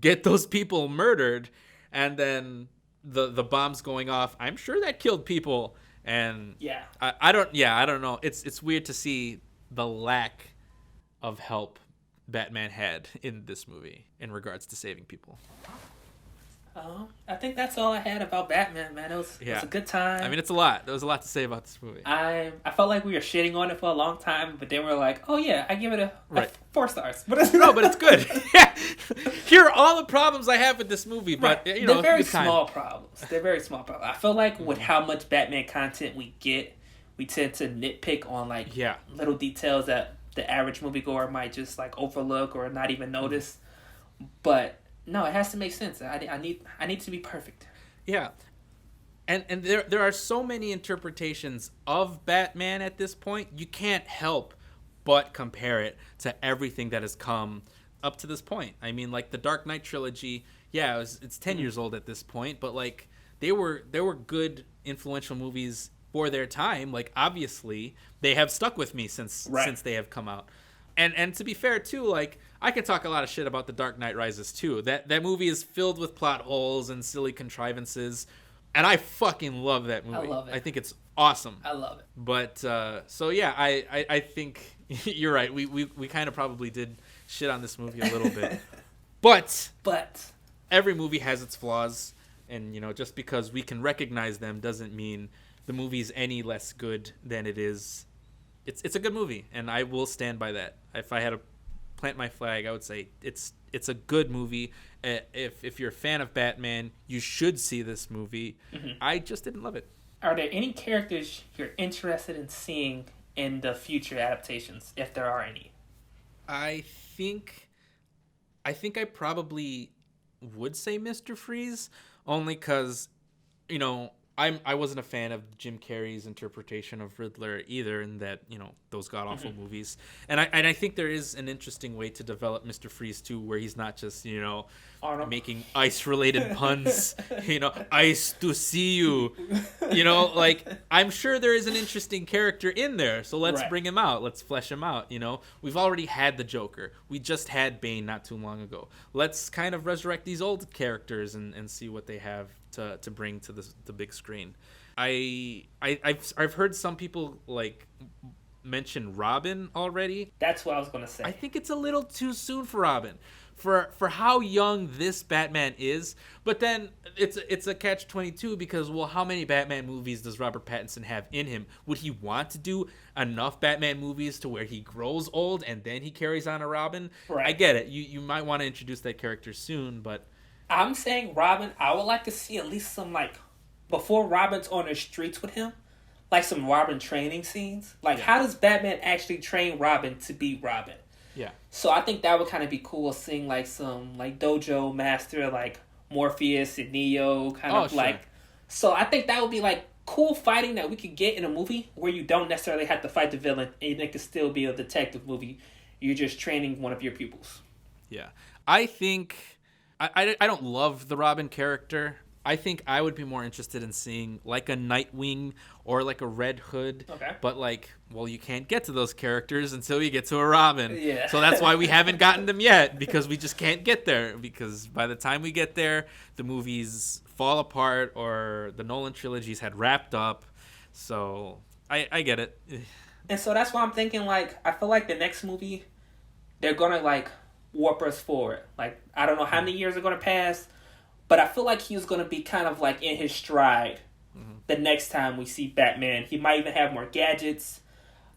get those people murdered, and then the bombs going off, I'm sure that killed people. And yeah, I don't know. It's weird to see the lack of help Batman had in this movie in regards to saving people. I think that's all I had about Batman, man. It was a good time. I mean, it's a lot. There was a lot to say about this movie. I felt like we were shitting on it for a long time, but then we were like, oh yeah, I give it a 4 stars. But it's good. Yeah. Here are all the problems I have with this movie, but they're very small problems. They're very small problems. I feel like with how much Batman content we get, we tend to nitpick on little details that the average moviegoer might just like overlook or not even notice. But no, it has to make sense. I need to be perfect. Yeah. And there are so many interpretations of Batman at this point. You can't help but compare it to everything that has come up to this point. I mean, like the Dark Knight trilogy, it's 10 years old at this point, but like they were good influential movies for their time. Like obviously, they have stuck with me since they have come out. And to be fair too, like I can talk a lot of shit about The Dark Knight Rises too. That movie is filled with plot holes and silly contrivances, and I fucking love that movie. I love it. I think it's awesome. I love it. But so yeah, I think you're right. We kind of probably did shit on this movie a little bit, but every movie has its flaws, and just because we can recognize them doesn't mean the movie's any less good than it is. It's a good movie, and I will stand by that. If I had to plant my flag, I would say it's a good movie. If you're a fan of Batman, you should see this movie. Mm-hmm. I just didn't love it. Are there any characters you're interested in seeing in the future adaptations, if there are any? I think I probably would say Mr. Freeze, only because, I wasn't a fan of Jim Carrey's interpretation of Riddler either, in that, those god-awful movies. And I think there is an interesting way to develop Mr. Freeze too, where he's not just, making ice-related puns, ice to see you. Like, I'm sure there is an interesting character in there, so let's bring him out. Let's flesh him out, We've already had the Joker. We just had Bane not too long ago. Let's kind of resurrect these old characters and see what they have to bring to the big screen. I've heard some people like mention Robin already. That's what I was gonna say. I think it's a little too soon for Robin, for how young this Batman is. But then it's a catch-22 because, well, how many Batman movies does Robert Pattinson have in him? Would he want to do enough Batman movies to where he grows old and then he carries on a Robin? Right. I get it. You might want to introduce that character soon, but I'm saying Robin, I would like to see at least some, before Robin's on the streets with him, some Robin training scenes. How does Batman actually train Robin to be Robin? Yeah. So I think that would kind of be cool, seeing, some, dojo master, Morpheus and Neo, sure. So I think that would be, cool fighting that we could get in a movie where you don't necessarily have to fight the villain, and it could still be a detective movie. You're just training one of your pupils. Yeah. I think... I don't love the Robin character. I think I would be more interested in seeing a Nightwing or a Red Hood. Okay. But you can't get to those characters until you get to a Robin. Yeah. So that's why we haven't gotten them yet, because we just can't get there. Because by the time we get there, the movies fall apart or the Nolan trilogies had wrapped up. So I get it. And so that's why I'm thinking I feel like the next movie, they're gonna warp us forward. I don't know how many years are going to pass, but I feel like he's going to be kind of in his stride the next time we see Batman. He might even have more gadgets.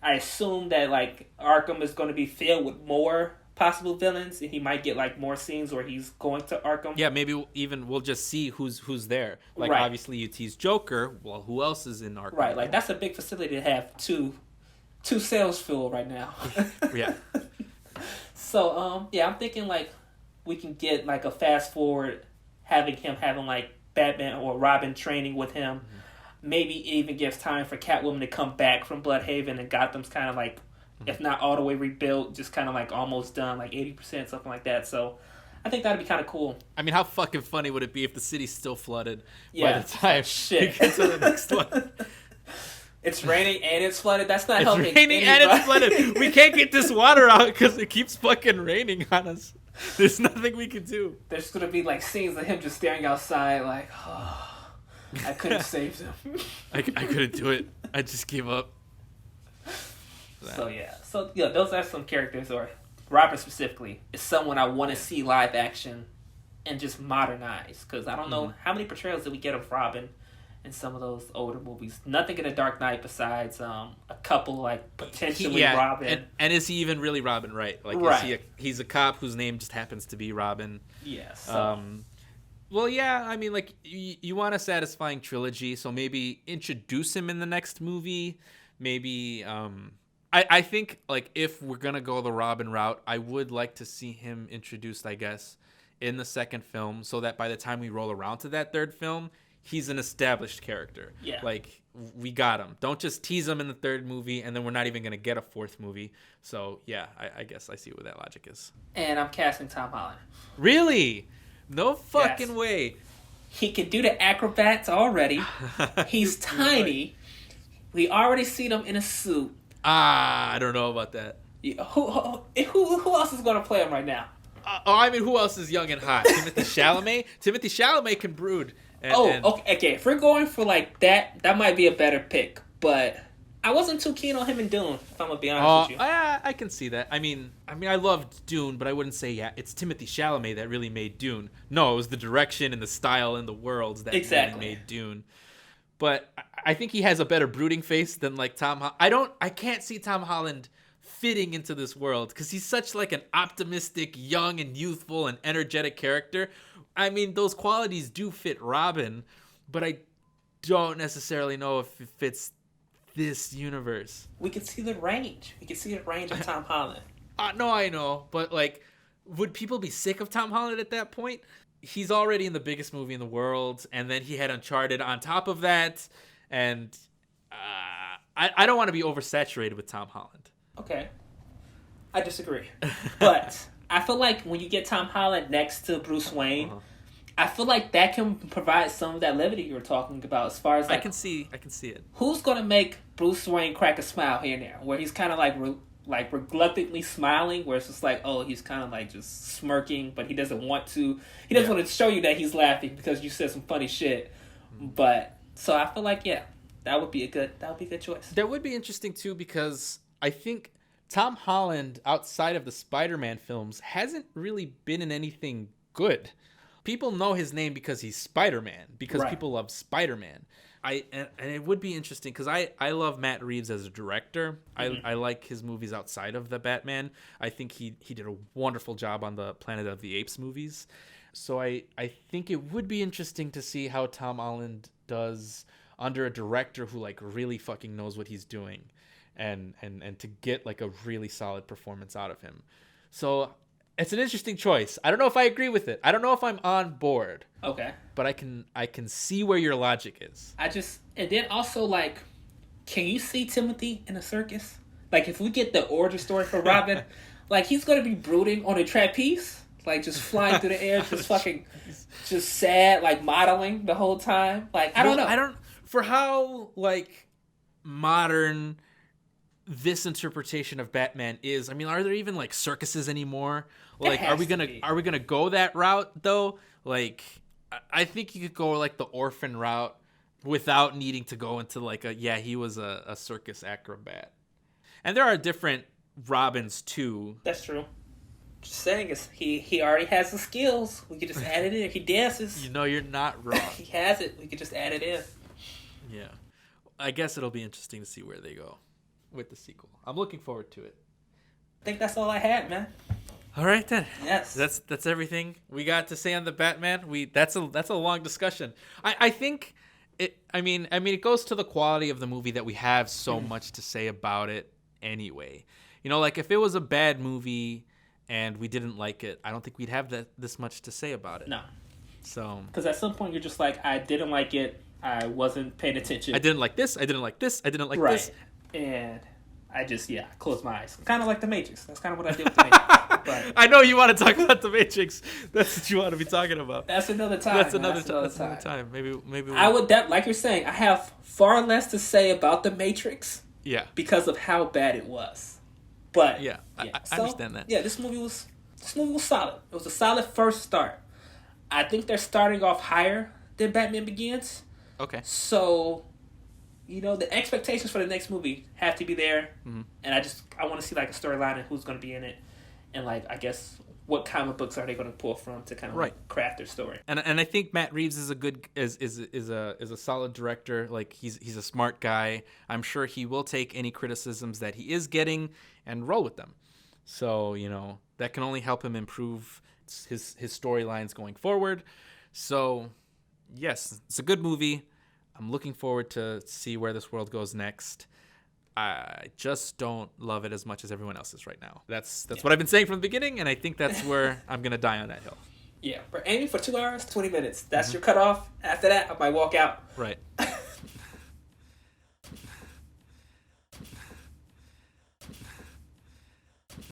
I assume that like Arkham is going to be filled with more possible villains, and he might get like more scenes where he's going to Arkham. Yeah, maybe we'll just see who's there. Like Right. obviously you tease Joker. Well, who else is in Arkham? Right, like that's a big facility to have two cells filled right now. Yeah. So yeah, I'm thinking like we can get like a fast forward, having like Batman or Robin training with him. Mm-hmm. Maybe even gives time for Catwoman to come back from Bloodhaven, and Gotham's kind of like, if not all the way rebuilt, just kind of like almost done, like 80%, something like that. So I think that'd be kind of cool. I mean, how fucking funny would it be if the city's still flooded by Yeah. the time Shit. we get to the next one? It's raining and it's flooded. That's not It's helping raining anybody. and it's flooded. We can't get this water out because it keeps fucking raining on us. There's nothing we can do. There's gonna be like scenes of him just staring outside, like, oh, I couldn't save them. I couldn't do it. I just gave up. So yeah, those are some characters, or Robin specifically is someone I want to see live action and just modernize, because I don't know how many portrayals did we get of Robin in some of those older movies. Nothing in The Dark Knight besides a couple like potentially Robin. And is he even really Robin? Right? Like, Right. he's a cop whose name just happens to be Robin. Yes. So. Well, yeah. I mean, like you want a satisfying trilogy, so maybe introduce him in the next movie. Maybe. I think like if we're gonna go the Robin route, I would like to see him introduced, I guess, in the second film, so that by the time we roll around to that third film, he's an established character. Yeah. Like, we got him. Don't just tease him in the third movie, and then we're not even going to get a fourth movie. So, yeah, I guess I see what that logic is. And I'm casting Tom Holland. Really? No fucking Yes. way. He can do the acrobats already. He's tiny. We already seen him in a suit. I don't know about that. Yeah, who else is going to play him right now? I mean, who else is young and hot? Timothy Chalamet? Timothy Chalamet can brood. Okay. If we're going for like that might be a better pick. But I wasn't too keen on him in Dune, if I'm gonna be honest with you. I can see that. I mean, I loved Dune, but I wouldn't say it's Timothy Chalamet that really made Dune. No, it was the direction and the style and the worlds that really made Dune. But I think he has a better brooding face than like Tom. I can't see Tom Holland fitting into this world because he's such like an optimistic, young and youthful and energetic character. I mean, those qualities do fit Robin, but I don't necessarily know if it fits this universe. We could see the range. We could see the range of Tom Holland. No, I know, but like, would people be sick of Tom Holland at that point? He's already in the biggest movie in the world, and then he had Uncharted on top of that, and I don't want to be oversaturated with Tom Holland. Okay. I disagree. But I feel like when you get Tom Holland next to Bruce Wayne, I feel like that can provide some of that levity you were talking about, as far as like, I can see it. Who's going to make Bruce Wayne crack a smile here and there, where he's kind of like reluctantly smiling, where it's just like, oh, he's kind of like just smirking, but he doesn't want to. He doesn't want to show you that he's laughing because you said some funny shit. But so I feel like that would be a good choice. That would be interesting too, because I think Tom Holland, outside of the Spider-Man films, hasn't really been in anything good. People know his name because he's Spider-Man, because people love Spider-Man. And it would be interesting because I love Matt Reeves as a director. I like his movies outside of the Batman. I think he did a wonderful job on the Planet of the Apes movies. So I think it would be interesting to see how Tom Holland does under a director who like really fucking knows what he's doing, and to get like a really solid performance out of him. So it's an interesting choice. I don't know if I agree with it. I don't know if I'm on board. Okay. But I can see where your logic is. And then also, like, can you see Timothy in a circus? Like, if we get the origin story for Robin, like, he's going to be brooding on a trapeze, like, just flying through the air, just sad, like, modeling the whole time. Like, I don't know. For how, like, modern this interpretation of Batman is, I mean, are there even, like, circuses anymore? Like, are we gonna go that route, though? Like, I think you could go like the orphan route without needing to go into like he was a circus acrobat. And there are different Robins too. That's true. Just saying, he already has the skills. We could just add it in. He dances. You know, you're not wrong. He has it. We could just add it in. Yeah. I guess it'll be interesting to see where they go with the sequel. I'm looking forward to it. I think that's all I had, man. All right then. Yes. That's everything we got to say on the Batman. That's a long discussion. I think it. I mean, it goes to the quality of the movie that we have so much to say about it anyway. You know, like if it was a bad movie and we didn't like it, I don't think we'd have this much to say about it. No. So. Because at some point you're just like, I didn't like it. I wasn't paying attention. I didn't like this. I didn't like this. I didn't like right. this. And I just closed my eyes. Kind of like the Matrix. That's kind of what I did with the Matrix. But I know you want to talk about the Matrix. That's what you want to be talking about. that's another time. That's man. another time. Maybe. I would like you're saying. I have far less to say about the Matrix. Yeah. Because of how bad it was. But yeah. I understand that. Yeah, this movie was solid. It was a solid first start. I think they're starting off higher than Batman Begins. Okay. So, the expectations for the next movie have to be there, and I want to see like a storyline and who's going to be in it, and like I guess what comic books are they going to pull from to kind of like craft their story. And I think Matt Reeves is a solid director. Like he's a smart guy. I'm sure he will take any criticisms that he is getting and roll with them. So that can only help him improve his storylines going forward. So yes, it's a good movie. I'm looking forward to see where this world goes next. I just don't love it as much as everyone else is right now. That's what I've been saying from the beginning, and I think that's where I'm going to die on that hill. Yeah, we're aiming for 2 hours, 20 minutes. That's your cutoff. After that, I might walk out. Right.